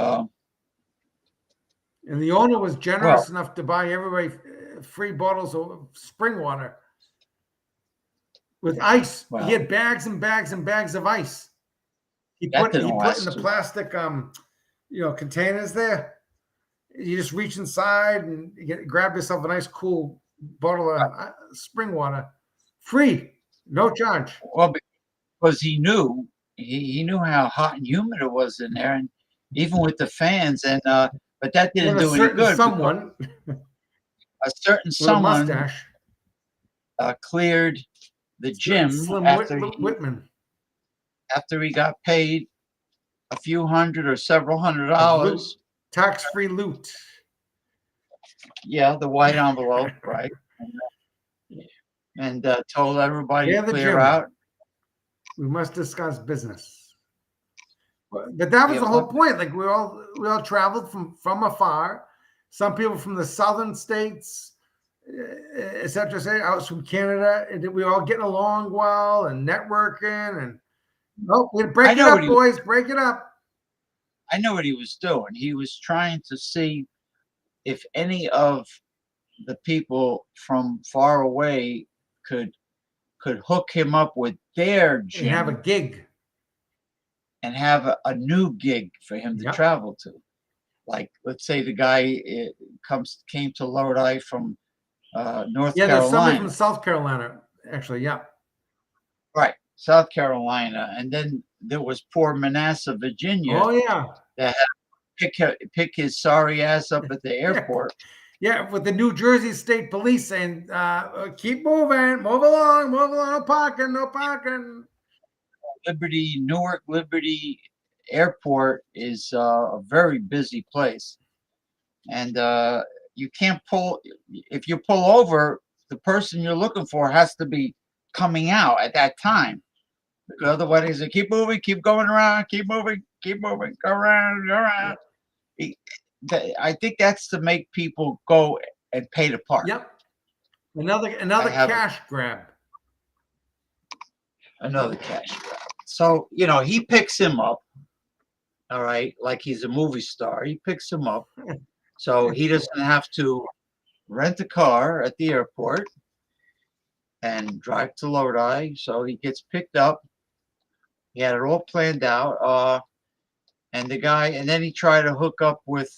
And the owner was generous well, enough to buy everybody free bottles of spring water with ice. well, He had bags and bags and bags of ice. He that put didn't in last the too. plastic containers there. You just reach inside and grab yourself a nice cool bottle of spring water, free, no charge. Well, because he knew how hot and humid it was in there, and even with the fans, and but that When didn't a do any certain good because someone a certain with a someone mustache, cleared the gym Slim Whitman, after he got paid a few hundred or several of loot, $100s. tax-free loot. Yeah, the white envelope, right? And told everybody Yeah, to the clear gym. out. We must discuss business. But that was Yeah, the whole what? point. Like we all traveled from afar. Some people from the southern states, etc. I was from Canada, and we all getting along well and networking. And we break it up, boys. Break it up. I know what he was doing. He was trying to see if any of the people from far away could hook him up with their And have a gym gig. and have a new gig for him to Yep. travel to. like let's say the guy came to Lodi from North Yeah, there's somebody from Carolina, South Carolina, actually. Yeah. right? South Carolina, and then there was poor Manasseh, Virginia, Oh, yeah. that had to pick his sorry ass up at the Yeah. airport. Yeah, with the New Jersey State Police saying, keep moving, move along, no parking, no parking. Newark Liberty Airport is a very busy place, and you can't pull. If you pull over, the person you're looking for has to be coming out at that time. Otherwise, they keep moving, keep going around, keep moving, go around, go around. It- I think that's to make people go and pay to park. Yep. I Another have cash grab. another cash grab. So, he picks him up, all right, like he's a movie star. He picks him up so he doesn't have to rent a car at the airport and drive to Lodi. So he gets picked up. He had it all planned out. And then he tried to hook up with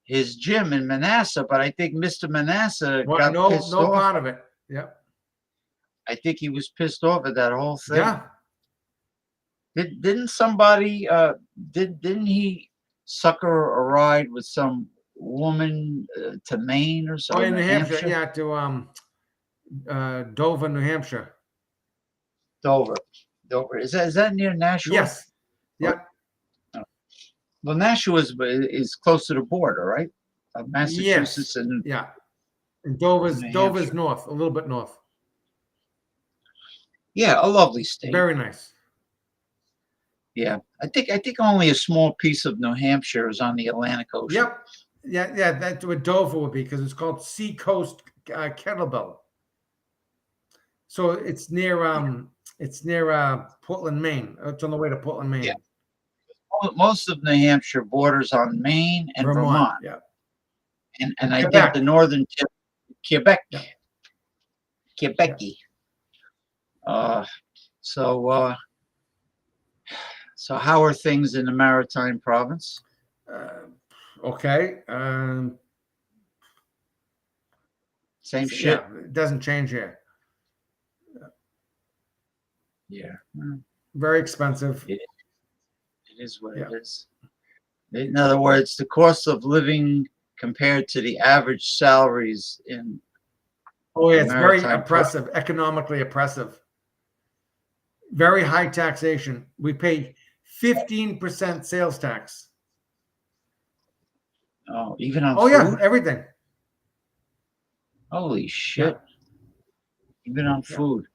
his gym in Manasseh, but I think Mr. Manasseh got pissed No off. part of it. Yep. I think he was pissed off at that whole thing. Yeah. Didn't somebody didn't he sucker a ride with some woman to Maine or Oh, something? in New Hampshire. Yeah, to Dover, New Hampshire. Dover. Is that near Nashua? Yes. Yeah. Well, Nashua is close to the border, right? Of Massachusetts Yes. and Yeah. And Dover's New Hampshire. north, a little bit north. Yeah, a lovely state. Very nice. Yeah, I think only a small piece of New Hampshire is on the Atlantic Ocean. Yep. Yeah. That's what Dover would be, because it's called Seacoast Kettlebell. So it's near Portland, Maine. It's on the way to Portland, Maine. Yeah. Most of New Hampshire borders on Maine and Vermont. Yeah. And I think the northern tip, Quebec. Yeah. Quebecy. Yeah. So how are things in the Maritime Province? Okay. Same shit. Yeah, it doesn't change here. Yeah. Very expensive. It is what it is. In other words, the cost of living compared to the average salaries in it's very oppressive, economically oppressive. Very high taxation. We pay 15% sales tax. Oh, even on food? Yeah, everything. Holy shit. Yeah. Even on food.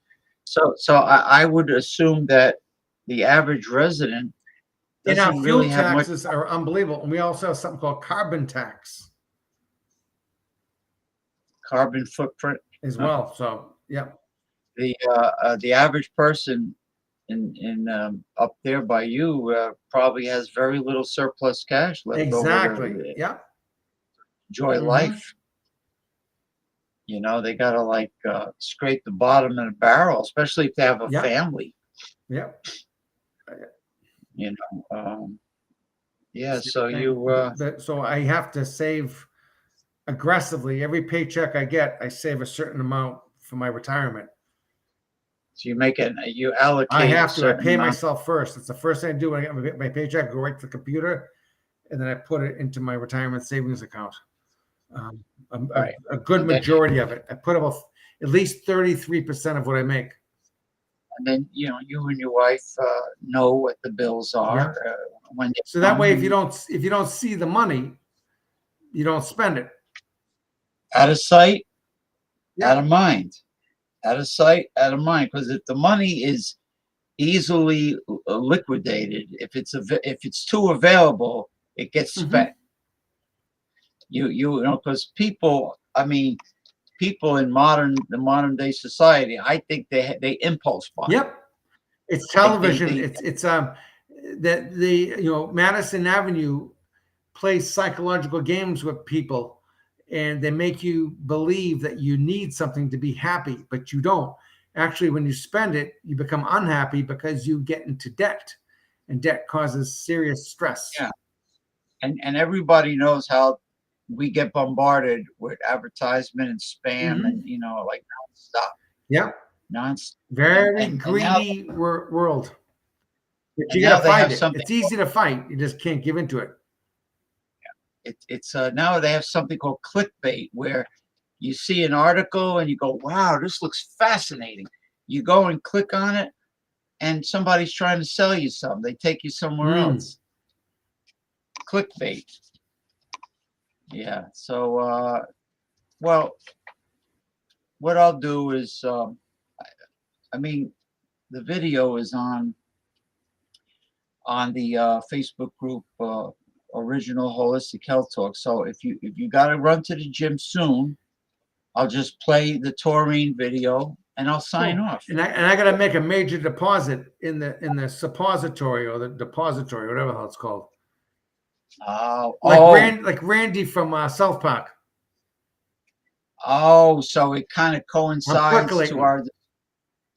So I would assume that the average resident doesn't really have much. Taxes are unbelievable. And we also have something called carbon tax. Carbon footprint as well. So yeah. The average person in up there by you probably has very little surplus cash left over to enjoy life. They gotta scrape the bottom of the barrel, especially if they have a family. Yeah. So I have to save aggressively. Every paycheck I get, I save a certain amount for my retirement. So you allocate. I have to. I pay myself first. It's the first thing I do when I get my paycheck. I go right to the computer, and then I put it into my retirement savings account. A good majority of it. I put about at least 33% of what I make. And then you and your wife know what the bills are when. So that way, if you don't see the money, you don't spend it. Out of sight, out of mind. Out of sight, out of mind. Because if the money is easily liquidated, if it's too available, it gets spent. Because people in the modern day society, I think they impulse buy. Yep, it's television. It's Madison Avenue plays psychological games with people. And they make you believe that you need something to be happy, but you don't. Actually, when you spend it, you become unhappy because you get into debt, and debt causes serious stress. Yeah. and everybody knows how we get bombarded with advertisement and spam Mhm. and like nonstop, Yep. nonstop. Very And now greedy world. But and you now gotta they fight have it. something. It's easy to fight. You just can't give into it. It's now they have something called clickbait, where you see an article and you go, "Wow, this looks fascinating." You go and click on it, and somebody's trying to sell you something. They take you somewhere Mm. else. Clickbait. Yeah. So, well, what I'll do is, I mean, the video is on the Facebook group, Original Holistic Health Talk. So if you got to run to the gym soon, I'll just play the taurine video and I'll sign Cool. off. And I gotta make a major deposit in the suppository or the depository, whatever the hell it's called. Oh, Like oh, like Randy from South Park. oh! So it kind of I'm coincides percolating.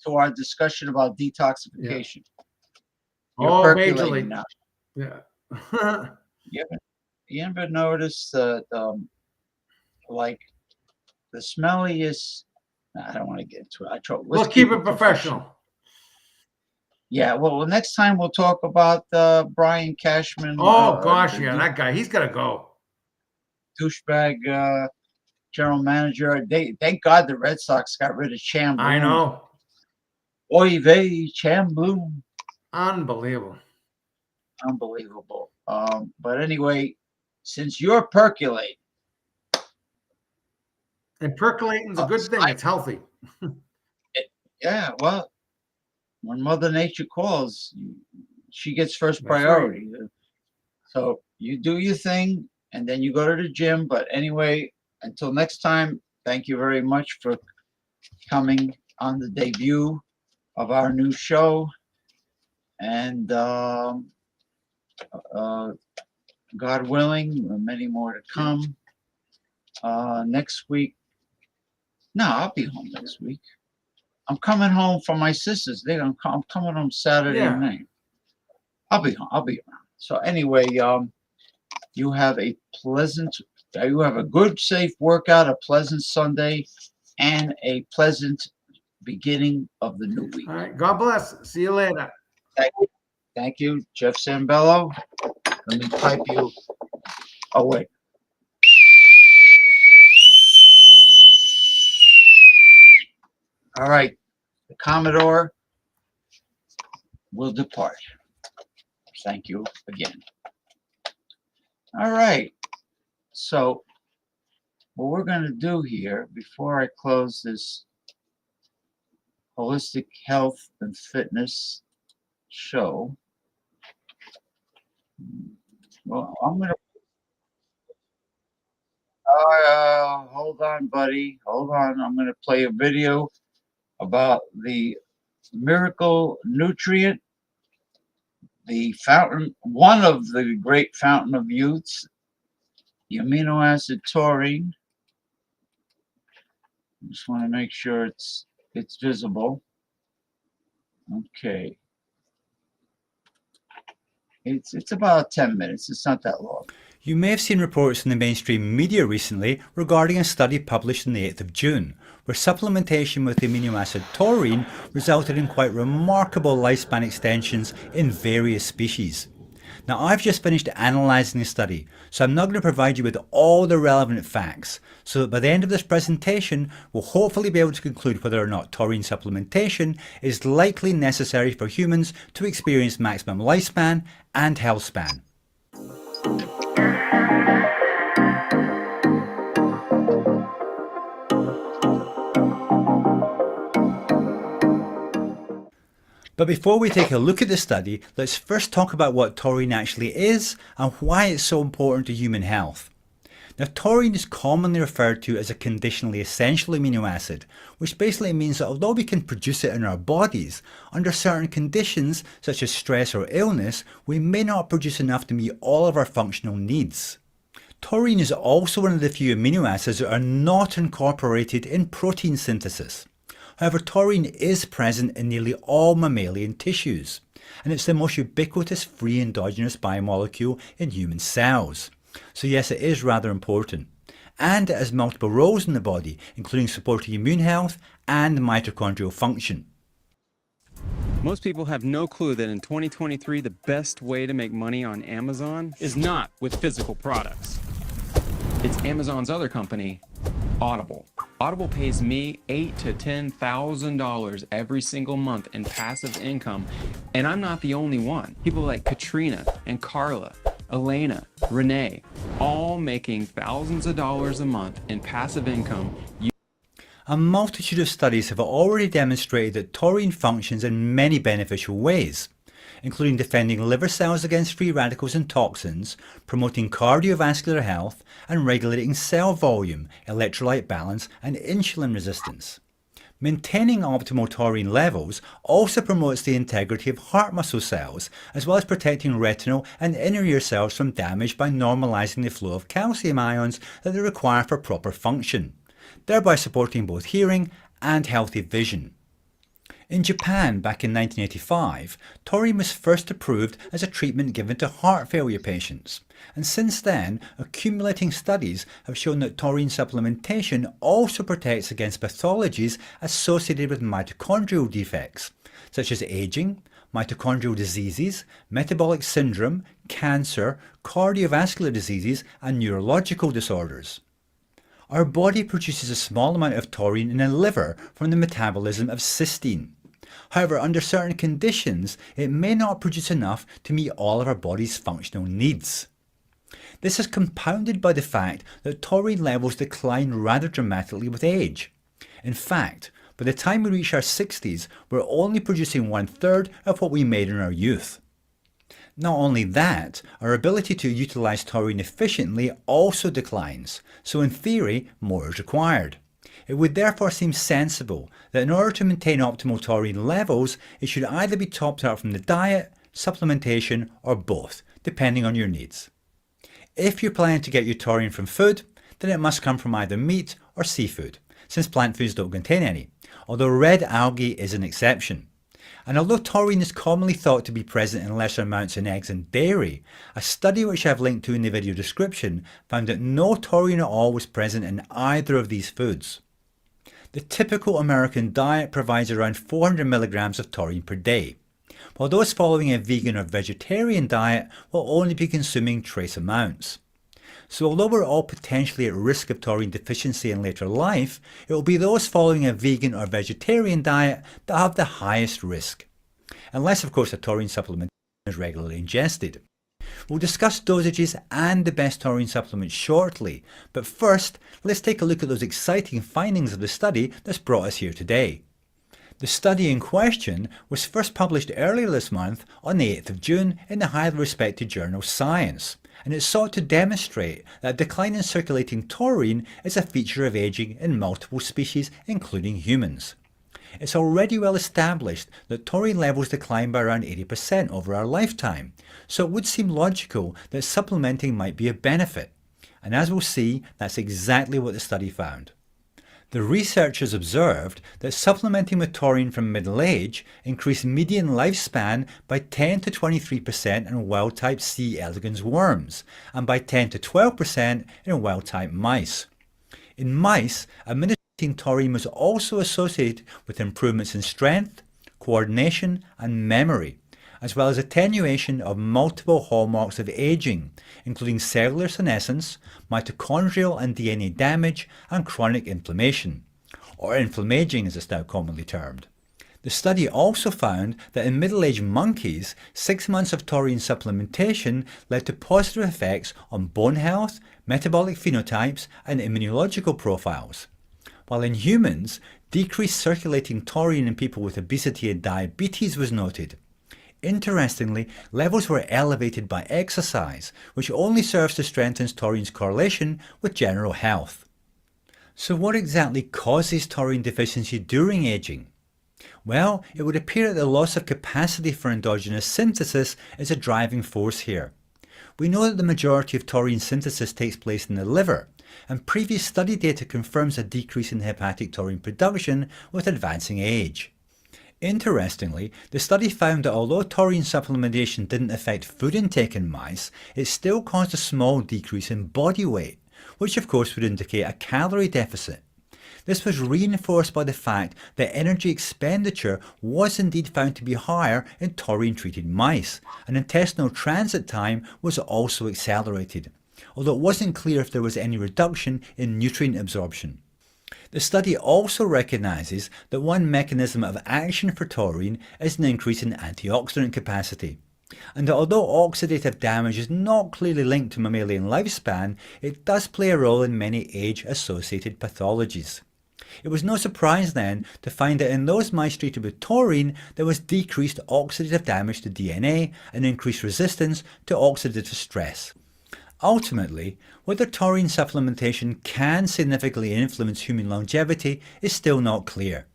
to our discussion about Yeah. detoxification. You're Oh, percolating majorly. now. Yeah. You ever notice that like the smelliest? I don't want to get into it. Let's We'll keep keep it it professional. professional. Yeah. Well, next time we'll talk about Brian Cashman, Oh gosh, yeah, the that guy, he's gotta go. douchebag general manager. Thank God the Red Sox got rid of Cham I Bloom. know. Oy vey, Cham Bloom. Unbelievable. Unbelievable. But anyway, since you're percolating, And percolating's a good thing. It's healthy. yeah, well, when Mother Nature calls, she gets first That's right. priority. So you do your thing and then you go to the gym. But anyway, until next time, thank you very much for coming on the debut of our new show. And God willing, many more to come. Next week, no, I'll be home next week. I'm coming home from my sister's. I'm coming home Saturday Yeah. night. I'll be home. I'll be around. So anyway, you have a good, safe workout, a pleasant Sunday, and a pleasant beginning of the new week. All right. God bless. See you later. Thank you, Jeff Zambello. Let me type you. Oh wait. All right. The Commodore will depart. Thank you again. All right. So what we're going to do here before I close this holistic health and fitness show, well, I'm going to hold on, buddy. Hold on. I'm going to play a video about the miracle nutrient, the fountain, one of the great fountain of youths, the amino acid taurine. Just want to make sure it's visible. Okay. It's about 10 minutes. It's not that long. You may have seen reports in the mainstream media recently regarding a study published on the 8th of June, where supplementation with the amino acid taurine resulted in quite remarkable lifespan extensions in various species. Now, I've just finished analysing the study, so I'm not going to provide you with all the relevant facts, so that by the end of this presentation, we'll hopefully be able to conclude whether or not taurine supplementation is likely necessary for humans to experience maximum lifespan and health span. But before we take a look at the study, let's first talk about what taurine actually is and why it's so important to human health. Now, taurine is commonly referred to as a conditionally essential amino acid, which basically means that although we can produce it in our bodies, under certain conditions such as stress or illness, we may not produce enough to meet all of our functional needs. Taurine is also one of the few amino acids that are not incorporated in protein synthesis. However, taurine is present in nearly all mammalian tissues. and it's the most ubiquitous free endogenous biomolecule in human cells. So yes, it is rather important. And it has multiple roles in the body, including supporting immune health and mitochondrial function. Most people have no clue that in 2023, the best way to make money on Amazon is not with physical products. It's Amazon's other company, Audible. Audible pays me $8,000 to $10,000 every single month in passive income, and I'm not the only one. People like Katrina and Carla, Elena, Renee, all making thousands of dollars a month in passive income. A multitude of studies have already demonstrated that taurine functions in many beneficial ways, including defending liver cells against free radicals and toxins, promoting cardiovascular health, and regulating cell volume, electrolyte balance, and insulin resistance. Maintaining optimal taurine levels also promotes the integrity of heart muscle cells, as well as protecting retinal and inner ear cells from damage by normalizing the flow of calcium ions that they require for proper function, thereby supporting both hearing and healthy vision. In Japan, back in 1985, taurine was first approved as a treatment given to heart failure patients, and since then, accumulating studies have shown that taurine supplementation also protects against pathologies associated with mitochondrial defects, such as aging, mitochondrial diseases, metabolic syndrome, cancer, cardiovascular diseases, and neurological disorders. Our body produces a small amount of taurine in the liver from the metabolism of cysteine. However, under certain conditions, it may not produce enough to meet all of our body's functional needs. This is compounded by the fact that taurine levels decline rather dramatically with age. In fact, by the time we reach our 60s, we're only producing 1/3 of what we made in our youth. Not only that, our ability to utilize taurine efficiently also declines, so in theory, more is required. It would therefore seem sensible that in order to maintain optimal taurine levels, it should either be topped up from the diet, supplementation, or both, depending on your needs. If you're planning to get your taurine from food, then it must come from either meat or seafood, since plant foods don't contain any, although red algae is an exception. And although taurine is commonly thought to be present in lesser amounts in eggs and dairy, a study which I've linked to in the video description found that no taurine at all was present in either of these foods. The typical American diet provides around 400 milligrams of taurine per day, while those following a vegan or vegetarian diet will only be consuming trace amounts. So although we're all potentially at risk of taurine deficiency in later life, it will be those following a vegan or vegetarian diet that have the highest risk, unless of course a taurine supplement is regularly ingested. We'll discuss dosages and the best taurine supplements shortly, but first let's take a look at those exciting findings of the study that's brought us here today. The study in question was first published earlier this month on the 8th of June in the highly respected journal Science, and it sought to demonstrate that a decline in circulating taurine is a feature of aging in multiple species, including humans. It's already well established that taurine levels decline by around 80% over our lifetime, so it would seem logical that supplementing might be a benefit. And as we'll see, that's exactly what the study found. The researchers observed that supplementing with taurine from middle age increased median lifespan by 10 to 23% in wild-type C. elegans worms, and by 10 to 12% in wild-type mice. In mice, administering taurine was also associated with improvements in strength, coordination, and memory, as well as attenuation of multiple hallmarks of aging, including cellular senescence, mitochondrial and DNA damage, and chronic inflammation, or inflammaging as it's now commonly termed. The study also found that in middle-aged monkeys, 6 months of taurine supplementation led to positive effects on bone health, metabolic phenotypes, and immunological profiles. While in humans, decreased circulating taurine in people with obesity and diabetes was noted. Interestingly, levels were elevated by exercise, which only serves to strengthen taurine's correlation with general health. So what exactly causes taurine deficiency during aging? Well, it would appear that the loss of capacity for endogenous synthesis is a driving force here. We know that the majority of taurine synthesis takes place in the liver, and previous study data confirms a decrease in hepatic taurine production with advancing age. Interestingly, the study found that although taurine supplementation didn't affect food intake in mice, it still caused a small decrease in body weight, which of course would indicate a calorie deficit. This was reinforced by the fact that energy expenditure was indeed found to be higher in taurine-treated mice, and intestinal transit time was also accelerated, although it wasn't clear if there was any reduction in nutrient absorption. The study also recognises that one mechanism of action for taurine is an increase in antioxidant capacity, and that although oxidative damage is not clearly linked to mammalian lifespan, it does play a role in many age-associated pathologies. It was no surprise then to find that in those mice treated with taurine, there was decreased oxidative damage to DNA and increased resistance to oxidative stress. Ultimately, whether taurine supplementation can significantly influence human longevity is still not clear.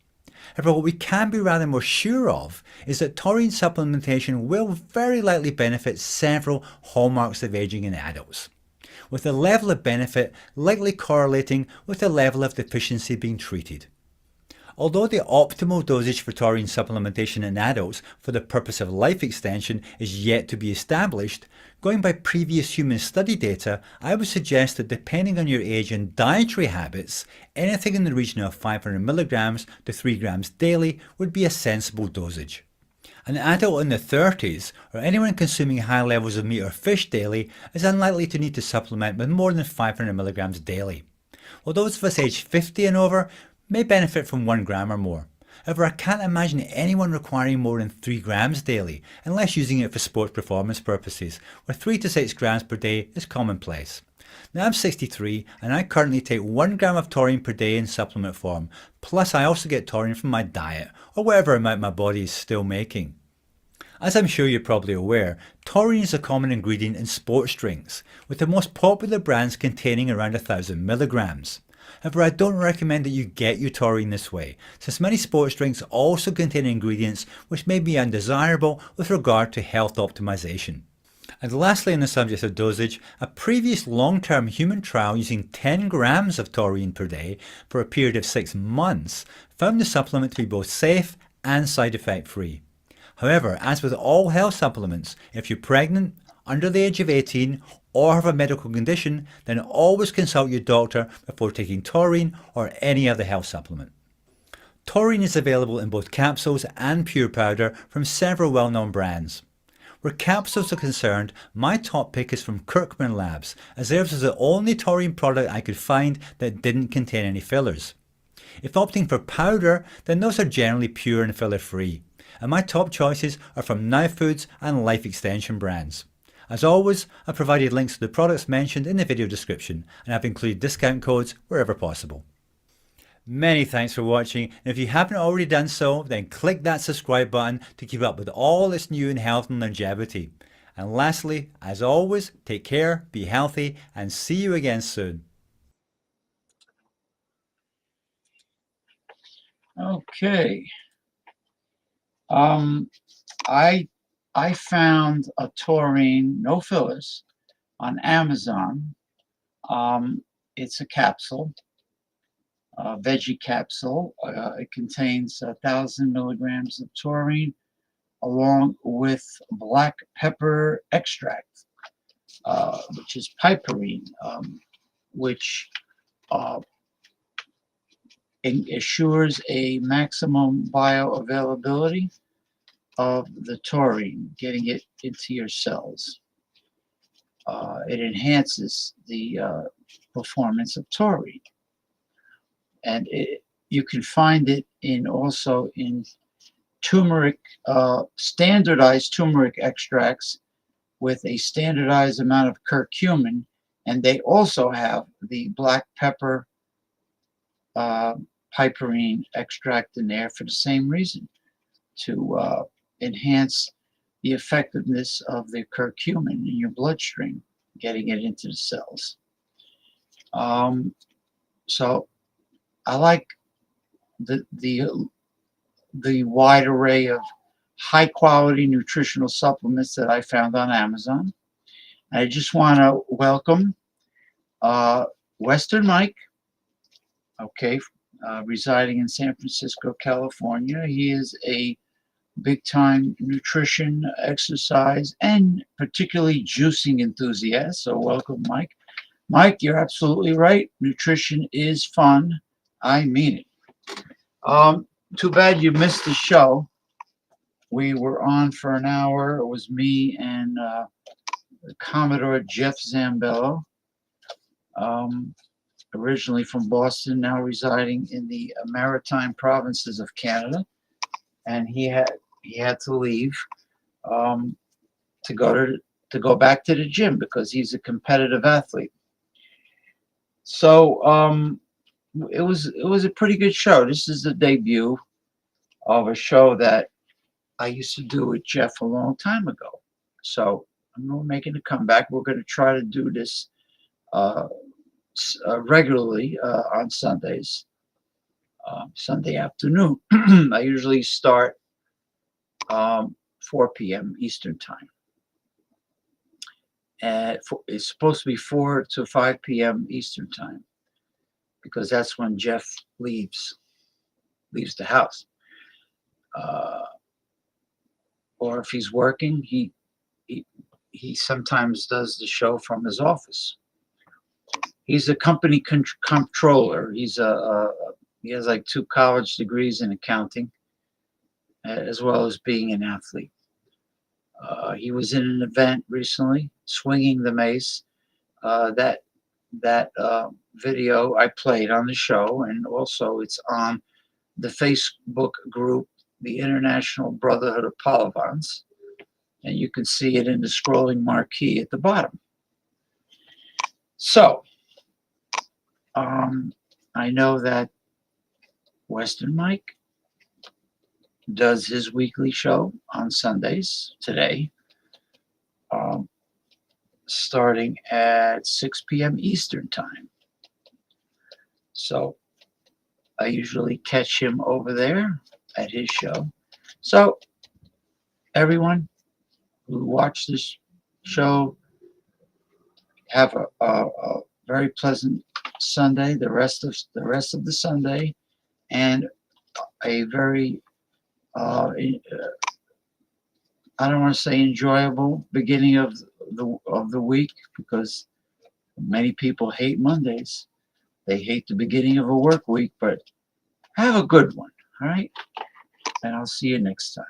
However, what we can be rather more sure of is that taurine supplementation will very likely benefit several hallmarks of aging in adults, with the level of benefit likely correlating with the level of deficiency being treated. Although the optimal dosage for taurine supplementation in adults for the purpose of life extension is yet to be established, going by previous human study data, I would suggest that depending on your age and dietary habits, anything in the region of 500 milligrams to 3 grams daily would be a sensible dosage. An adult in their 30s or anyone consuming high levels of meat or fish daily is unlikely to need to supplement with more than 500 milligrams daily, while those of us aged 50 and over may benefit from 1 gram or more. However, I can't imagine anyone requiring more than 3 grams daily, unless using it for sports performance purposes, where 3 to 6 grams per day is commonplace. Now I'm 63 and I currently take 1 gram of taurine per day in supplement form, plus I also get taurine from my diet, or whatever amount my body is still making. As I'm sure you're probably aware, taurine is a common ingredient in sports drinks, with the most popular brands containing around 1,000 milligrams. However, I don't recommend that you get your taurine this way, since many sports drinks also contain ingredients which may be undesirable with regard to health optimization. And lastly, on the subject of dosage, a previous long-term human trial using 10 grams of taurine per day for a period of 6 months found the supplement to be both safe and side effect free. However, as with all health supplements, if you're pregnant, under the age of 18, or have a medical condition, then always consult your doctor before taking taurine or any other health supplement. Taurine is available in both capsules and pure powder from several well-known brands. Where capsules are concerned, my top pick is from Kirkman Labs, as theirs was the only taurine product I could find that didn't contain any fillers. If opting for powder, then those are generally pure and filler-free, and my top choices are from Now Foods and Life Extension brands. As always, I've provided links to the products mentioned in the video description, and I've included discount codes wherever possible. Many thanks for watching, and if you haven't already done so, then click that subscribe button to keep up with all that's new in health and longevity. And lastly, as always, take care, be healthy, and see you again soon. Okay. I found a taurine, no fillers, on Amazon. It's a capsule, a veggie capsule. It contains 1,000 milligrams of taurine along with black pepper extract, which is piperine, which assures a maximum bioavailability of the taurine, getting it into your cells. It enhances the performance of taurine, and you can find it also in turmeric, standardized turmeric extracts with a standardized amount of curcumin, and they also have the black pepper piperine extract in there for the same reason, to enhance the effectiveness of the curcumin in your bloodstream, getting it into the cells. So I like the wide array of high quality nutritional supplements that I found on Amazon. I just want to welcome Western Mike, okay, residing in San Francisco, California. He is a big-time nutrition, exercise, and particularly juicing enthusiast. So welcome, Mike. Mike, you're absolutely right. Nutrition is fun. I mean it. Too bad you missed the show. We were on for an hour. It was me and Commodore Jeff Zambello, originally from Boston, now residing in the maritime provinces of Canada. And he had to leave to go back to the gym because he's a competitive athlete. So it was a pretty good show. This is the debut of a show that I used to do with Jeff a long time ago. So I'm making a comeback. We're going to try to do this regularly on Sundays, Sunday afternoon. I usually start 4 p.m. Eastern time. And it's supposed to be 4 to 5 p.m. Eastern time because that's when Jeff leaves the house. Or if he's working, he sometimes does the show from his office. He's a company controller. He has like 2 college degrees in accounting, as well as being an athlete. He was in an event recently, swinging the mace. That video I played on the show, and also it's on the Facebook group, the International Brotherhood of Polyvans, and you can see it in the scrolling marquee at the bottom. So, I know that Western Mike does his weekly show on Sundays today, starting at 6 p.m. Eastern time. So I usually catch him over there at his show. So everyone who watched this show, have a very pleasant Sunday, the rest of the Sunday, and a very I don't want to say enjoyable beginning of the week, because many people hate Mondays. They hate the beginning of a work week, but have a good one, all right? And I'll see you next time.